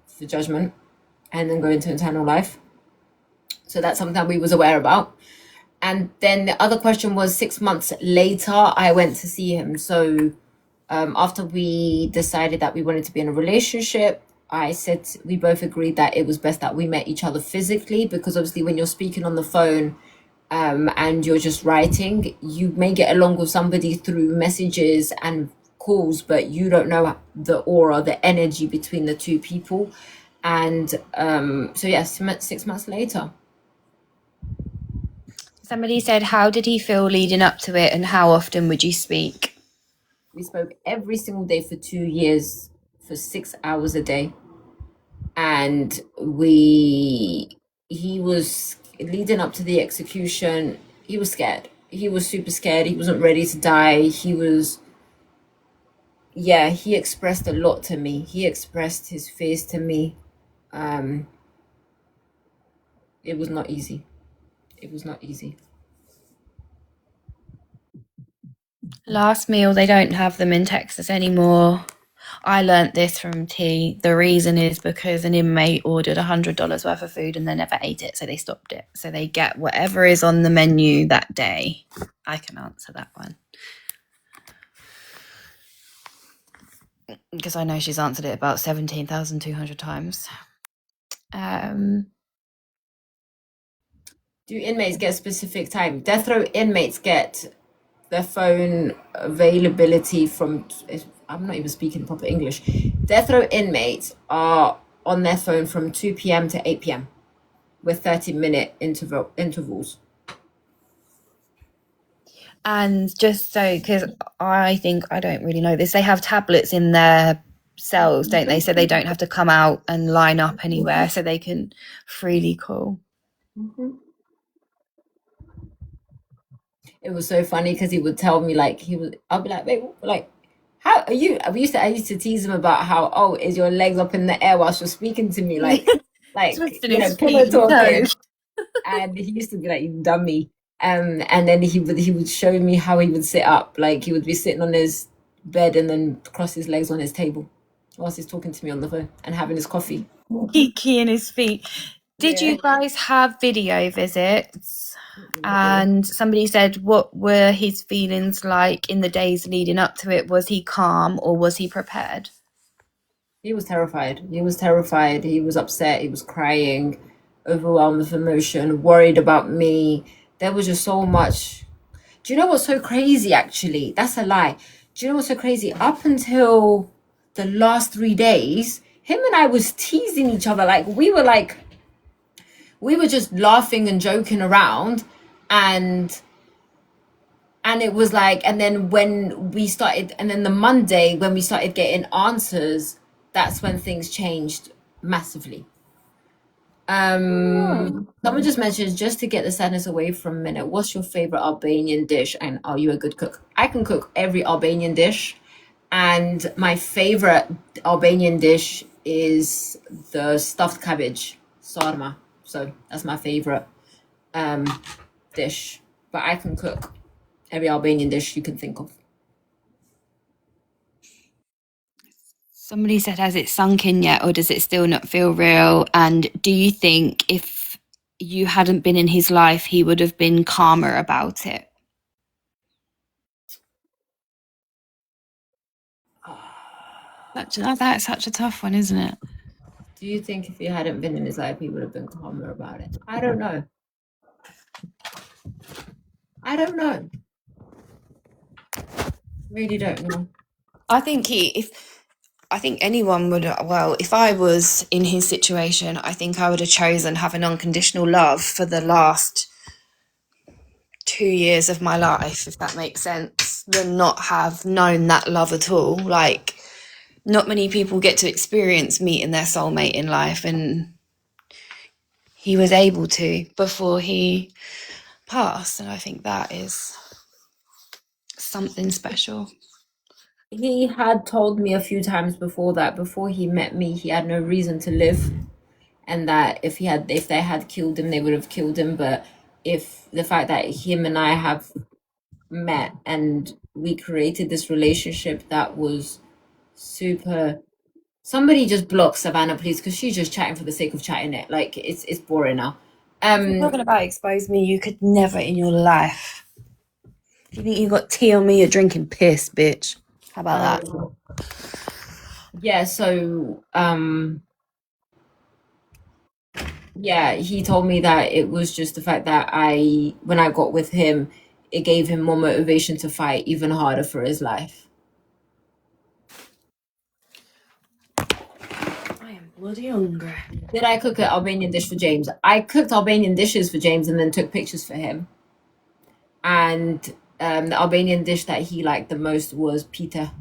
Speaker 2: for judgment and then go into eternal life. So that's something that we was aware about. And then the other question was 6 months later, I went to see him. So after we decided that we wanted to be in a relationship, I said we both agreed that it was best that we met each other physically, because obviously when you're speaking on the phone and you're just writing, you may get along with somebody through messages and calls, but you don't know the aura, the energy between the two people. And so yeah, 6 months later.
Speaker 1: Somebody said, how did he feel leading up to it and how often would you speak?
Speaker 2: We spoke every single day for 2 years, for 6 hours a day. And he was leading up to the execution. He was scared. He was super scared. He wasn't ready to die. He expressed a lot to me. He expressed his fears to me. It was not easy. It was not easy.
Speaker 1: Last meal, they don't have them in Texas anymore. I learnt this from T. The reason is because an inmate ordered $100 worth of food and they never ate it, so they stopped it. So they get whatever is on the menu that day. I can answer that one, because I know she's answered it about 17,200 times.
Speaker 2: Do inmates get specific time? Death row inmates get their phone availability from, I'm not even speaking proper English. Death row inmates are on their phone from 2 p.m. to 8 p.m. with 30-minute intervals.
Speaker 1: And just so, because I think I don't really know this, they have tablets in their cells, don't they? So they don't have to come out and line up anywhere, so they can freely call.
Speaker 2: It was so funny because he would tell me like I'll be like, wait, like how are you? I used to tease him about how, oh, is your legs up in the air whilst you're speaking to me,
Speaker 1: Twisting
Speaker 2: you know,
Speaker 1: his
Speaker 2: pillow
Speaker 1: feet and
Speaker 2: talking.
Speaker 1: toes.
Speaker 2: And he used to be like, you dummy. And then he would show me how he would sit up, like he would be sitting on his bed and then cross his legs on his table whilst he's talking to me on the phone and having his coffee.
Speaker 1: Geeky in his feet. Did
Speaker 2: Yeah.
Speaker 1: you guys have video visits? And somebody said, what were his feelings like in the days leading up to it? Was he calm or was he prepared?
Speaker 2: He was terrified. He was terrified. He was upset. He was crying, overwhelmed with emotion, worried about me. There was just so much. Do you know what's so crazy, actually? That's a lie. Do you know what's so crazy? Up until the last 3 days, him and I was teasing each other. We were just laughing and joking around. And it was like, and then when we started, and then the Monday when we started getting answers, that's when things changed massively. Someone just mentioned, just to get the sadness away for a minute, what's your favorite Albanian dish and are you a good cook? I can cook every Albanian dish, and my favorite Albanian dish is the stuffed cabbage, sarma. So that's my favorite dish. But I can cook every Albanian dish you can think of.
Speaker 1: Somebody said, has it sunk in yet or does it still not feel real? And do you think if you hadn't been in his life, he would have been calmer about it? That's such a tough one, isn't it?
Speaker 2: Do you think if he hadn't been in his life, he would have been calmer about it? I don't know. I don't know. Really don't know.
Speaker 1: I think I think anyone would, well, if I was in his situation, I think I would have chosen having unconditional love for the last 2 years of my life, if that makes sense, than not have known that love at all. Like, not many people get to experience meeting their soulmate in life, and he was able to before he passed, and I think that is something special.
Speaker 2: He had told me a few times before that, before he met me, he had no reason to live, and that if they had killed him, they would have killed him. But if the fact that him and I have met and we created this relationship that was super. Somebody just block Savannah, please, because she's just chatting for the sake of chatting it. Like it's boring now.
Speaker 1: If you're talking about expose me, you could never in your life. If you think you got tea on me, you're drinking piss, bitch. How about that?
Speaker 2: Yeah, so yeah, he told me that it was just the fact that when I got with him, it gave him more motivation to fight even harder for his life.
Speaker 1: I am bloody hungry.
Speaker 2: Did I cook an Albanian dish for James? I cooked Albanian dishes for James and then took pictures for him. And the Albanian dish that he liked the most was pita.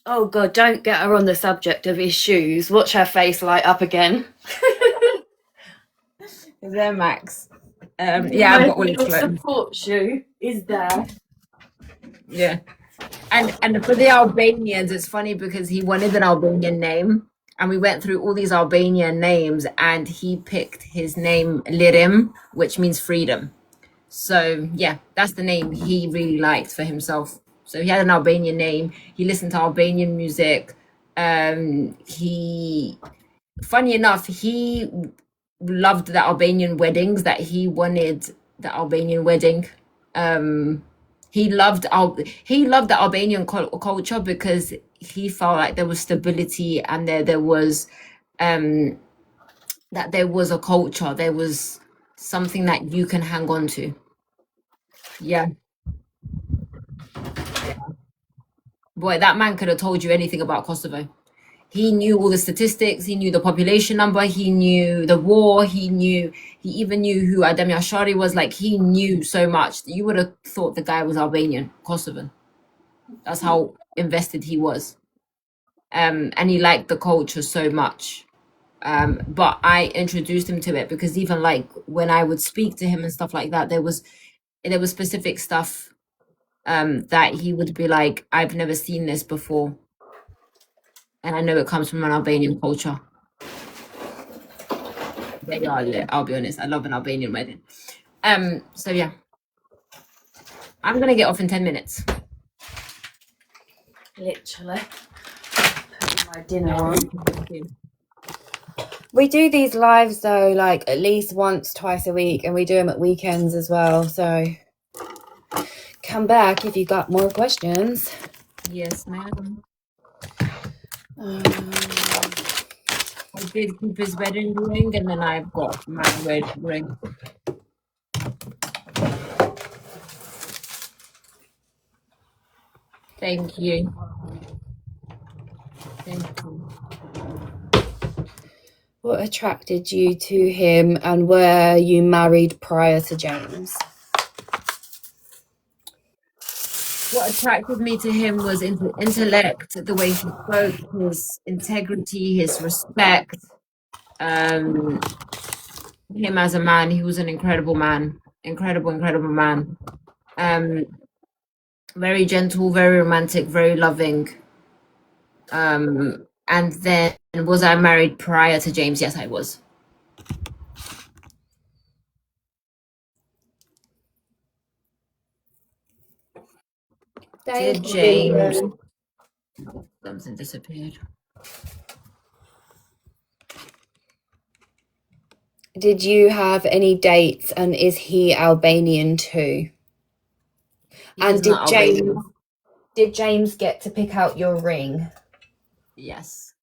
Speaker 1: Oh god, don't get her on the subject of his shoes. Watch her face light up again.
Speaker 2: Is there, Max? Yeah, I've got all his clothes.
Speaker 1: Support shoe is there.
Speaker 2: Yeah. And for the Albanians, it's funny because he wanted an Albanian name, and we went through all these Albanian names, and he picked his name Lirim, which means freedom. So yeah, that's the name he really liked for himself. So he had an Albanian name. He listened to Albanian music. He, funny enough, he loved the Albanian weddings. That he wanted the Albanian wedding. He loved the Albanian culture because he felt like there was stability, and there was that there was a culture, there was something that you can hang on to. Yeah. Boy, that man could have told you anything about Kosovo. He knew all the statistics. He knew the population number. He knew the war. He even knew who Adem Yashari was. Like, he knew so much that you would have thought the guy was Albanian, Kosovan. That's how invested he was. And he liked the culture so much. But I introduced him to it because even like when I would speak to him and stuff like that, there was specific stuff that he would be like, I've never seen this before. And I know it comes from an Albanian culture. They are lit, I'll be honest. I love an Albanian wedding. So yeah. I'm gonna get off in 10 minutes.
Speaker 1: Literally. Putting my dinner on. We do these lives though, like at least once, twice a week, and we do them at weekends as well. So come back if you got more questions.
Speaker 2: Yes, madam. I did keep his wedding ring, and then I've got my red ring. Thank you. Thank you.
Speaker 1: What attracted you to him, and were you married prior to James?
Speaker 2: What attracted me to him was intellect, the way he spoke, his integrity, his respect. Him as a man, he was an incredible man. Incredible man. Very gentle, very romantic, very loving. And then was I married prior to James? Yes, I was. Did James? Something disappeared.
Speaker 1: Did you have any dates, and is he Albanian too? And did James get to pick out your ring?
Speaker 2: Yes.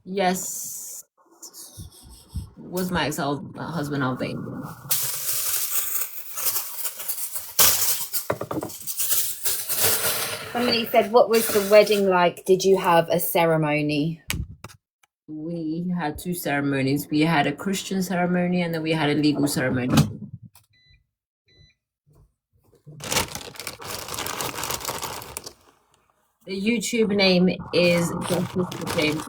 Speaker 2: Yes. Was my ex-husband Albanian?
Speaker 1: Somebody said, what was the wedding like? Did you have a ceremony?
Speaker 2: We had two ceremonies. We had a Christian ceremony and then we had a legal ceremony. The YouTube name is Justice for James.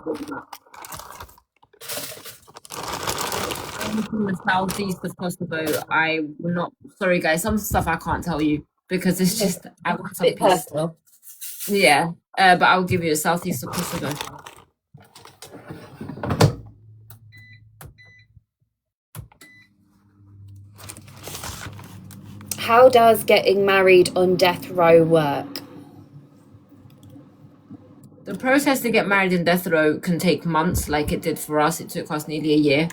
Speaker 2: I'm from the southeast of Kosovo. I will not. Sorry, guys. Some stuff I can't tell you because it's just I want some
Speaker 1: bit personal.
Speaker 2: Yeah, but I'll give you a southeast of Kosovo.
Speaker 1: How does getting married on death row work?
Speaker 2: The process to get married in death row can take months, like it did for us. It took us nearly a year.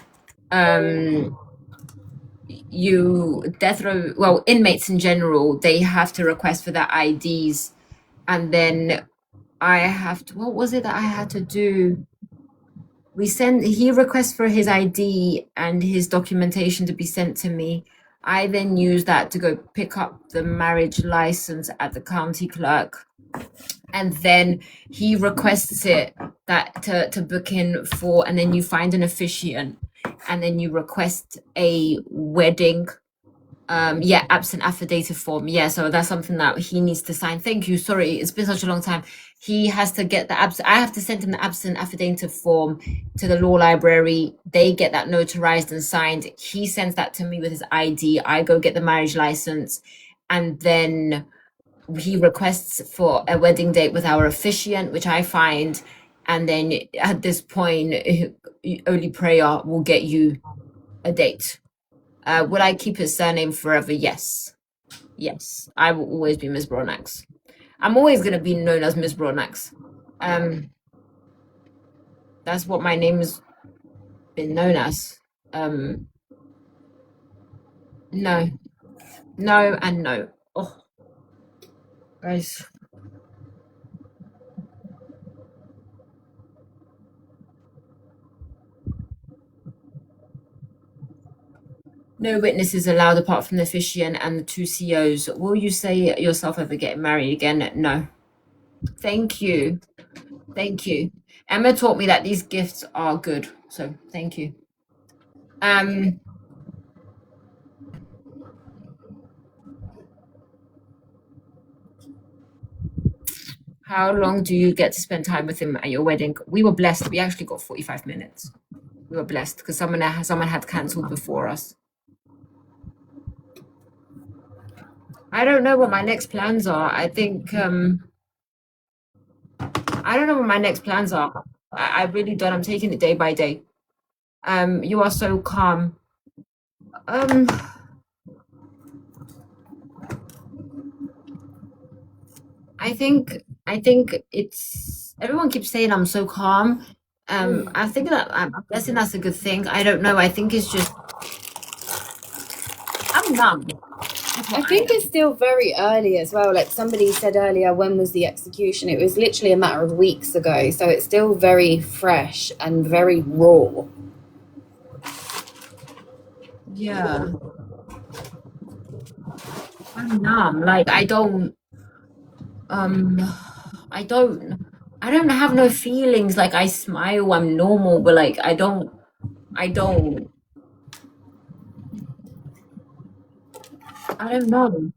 Speaker 2: Death row, well, inmates in general, they have to request for their IDs, and then I have to. What was it that I had to do? He requests for his ID and his documentation to be sent to me. I then use that to go pick up the marriage license at the county clerk. And then he requests it that to book in for, and then you find an officiant, and then you request a wedding absent affidavit form. Yeah, so that's something that he needs to sign. Thank you. Sorry, it's been such a long time. He has to get the I have to send him the absent affidavit form to the law library. They get that notarized and signed. He sends that to me with his ID. I go get the marriage license, and then he requests for a wedding date with our officiant, which I find, and then at this point, only prayer will get you a date. Would I keep his surname forever? Yes. Yes. I will always be Miss Broadnax. I'm always going to be known as Miss Broadnax. That's what my name's been known as. No. No and no. Oh, guys. No witnesses allowed apart from the officiant and the two COs. Will you say yourself ever getting married again? No. Thank you. Thank you. Emma taught me that these gifts are good. So thank you. How long do you get to spend time with him at your wedding? We were blessed. We actually got 45 minutes. We were blessed because someone had cancelled before us. I don't know what my next plans are. I think I don't know what my next plans are. I really don't. I'm taking it day by day. You are so calm. I think it's everyone keeps saying I'm so calm. I think that I'm guessing that's a good thing. I don't know. I think it's just I'm numb.
Speaker 1: I think it's still very early as well. Like somebody said earlier, when was the execution? It was literally a matter of weeks ago. So it's still very fresh and very raw.
Speaker 2: Yeah. I'm numb. Like I don't have no feelings. Like I smile, I'm normal, but like I don't know.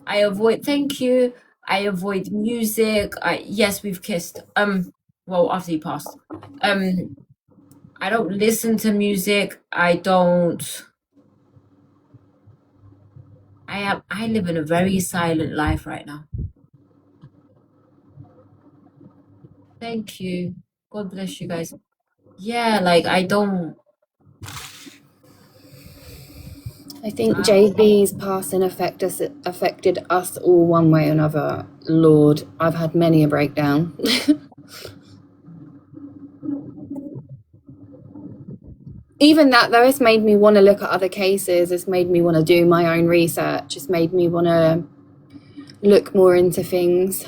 Speaker 2: I avoid thank you. I avoid music. Yes, we've kissed. Well, after he passed. I don't listen to music. I live in a very silent life right now. Thank you. God bless you guys. Yeah, like I don't
Speaker 1: I think JB's passing affected us all one way or another. Lord, I've had many a breakdown. Even that, though, it's made me want to look at other cases. It's made me want to do my own research. It's made me want to look more into things.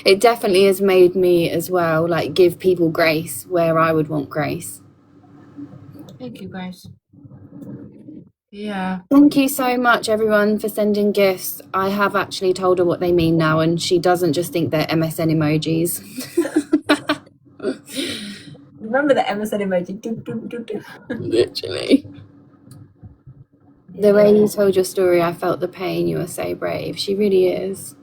Speaker 1: It definitely has made me as well, like, give people grace where I would want grace.
Speaker 2: Thank you guys. Yeah.
Speaker 1: Thank you so much, everyone, for sending gifts. I have actually told her what they mean now, and she doesn't just think they're MSN emojis.
Speaker 2: Remember the MSN emoji?
Speaker 1: Literally. The way you told your story, I felt the pain. You were so brave. She really is.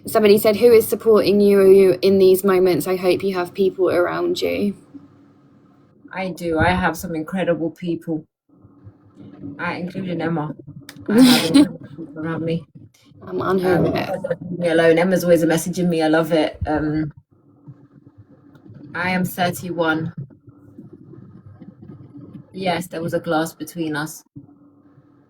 Speaker 1: Somebody said, who is supporting you in these moments? I hope you have people around you.
Speaker 2: I do. I have some incredible people. Including Emma. I have incredible people around me.
Speaker 1: I'm on her list.
Speaker 2: Me alone. Emma's always messaging me. I love it. I am 31. Yes, there was a glass between us.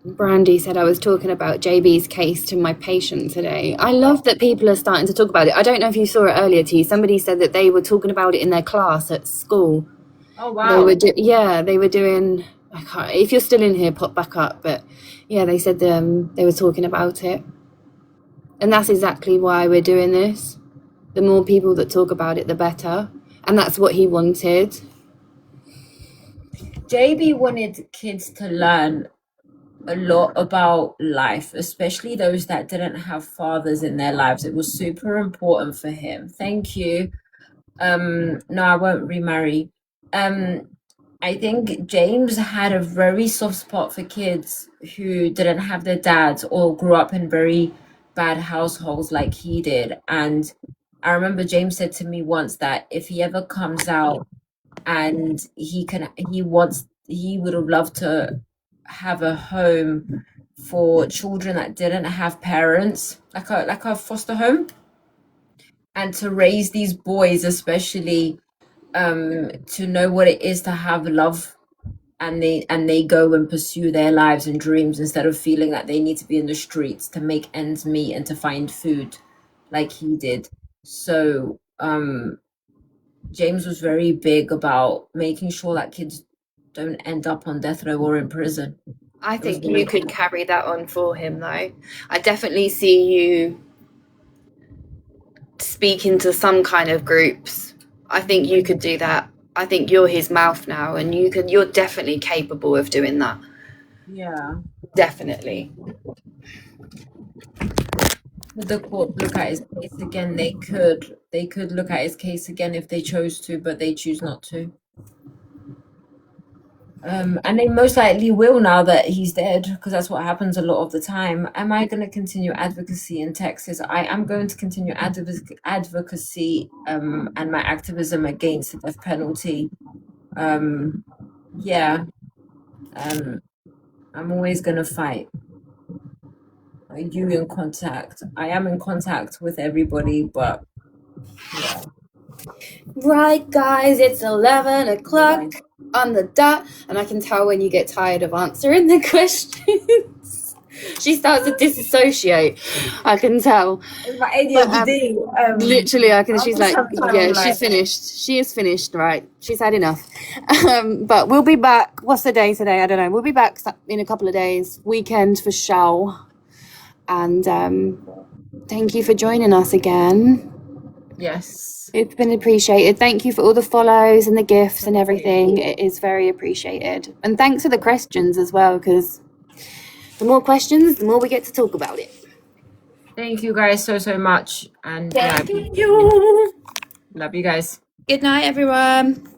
Speaker 1: Brandy said I was talking about JB's case to my patient today. I love that people are starting to talk about it. I don't know if you saw it earlier, T. Somebody said that they were talking about it in their class at school.
Speaker 2: Oh, wow.
Speaker 1: They were doing, if you're still in here, pop back up. But yeah, they said they were talking about it. And that's exactly why we're doing this. The more people that talk about it, the better. And that's what he wanted.
Speaker 2: JB wanted kids to learn a lot about life, especially those that didn't have fathers in their lives. It was super important for him. Thank you. No, I won't remarry. I think James had a very soft spot for kids who didn't have their dads or grew up in very bad households like he did. And I remember James said to me once that if he ever comes out and he would have loved to have a home for children that didn't have parents, like a foster home, and to raise these boys, especially to know what it is to have love, and they go and pursue their lives and dreams instead of feeling that they need to be in the streets to make ends meet and to find food like he did. So James was very big about making sure that kids don't end up on death row or in prison.
Speaker 1: I think you could carry that on for him, though. I definitely see you speaking to some kind of groups. I think you could do that. I think you're his mouth now, and you're definitely capable of doing that.
Speaker 2: Yeah.
Speaker 1: Definitely.
Speaker 2: Would the court look at his case again? They could look at his case again if they chose to, but they choose not to. And they most likely will now that he's dead, because that's what happens a lot of the time. Am I going to continue advocacy in Texas? I am going to continue advocacy and my activism against the death penalty. Yeah. I'm always going to fight. Are you in contact? I am in contact with everybody, but yeah.
Speaker 1: Right, guys, it's 11 o'clock on the dot, and I can tell when you get tired of answering the questions. She starts to disassociate. I can tell.
Speaker 2: My ADHD.
Speaker 1: Literally, I can. She's like, yeah,
Speaker 2: sometimes
Speaker 1: she's finished. She is finished. Right, she's had enough. But we'll be back. What's the day today? I don't know. We'll be back in a couple of days. Weekend for show. And thank you for joining us again.
Speaker 2: Yes.
Speaker 1: It's been appreciated. Thank you for all the follows and the gifts and everything. It is very appreciated. And thanks for the questions as well, because the more questions, the more we get to talk about it.
Speaker 2: Thank you guys so much. And
Speaker 1: Thank you.
Speaker 2: love you guys.
Speaker 1: Good night, everyone.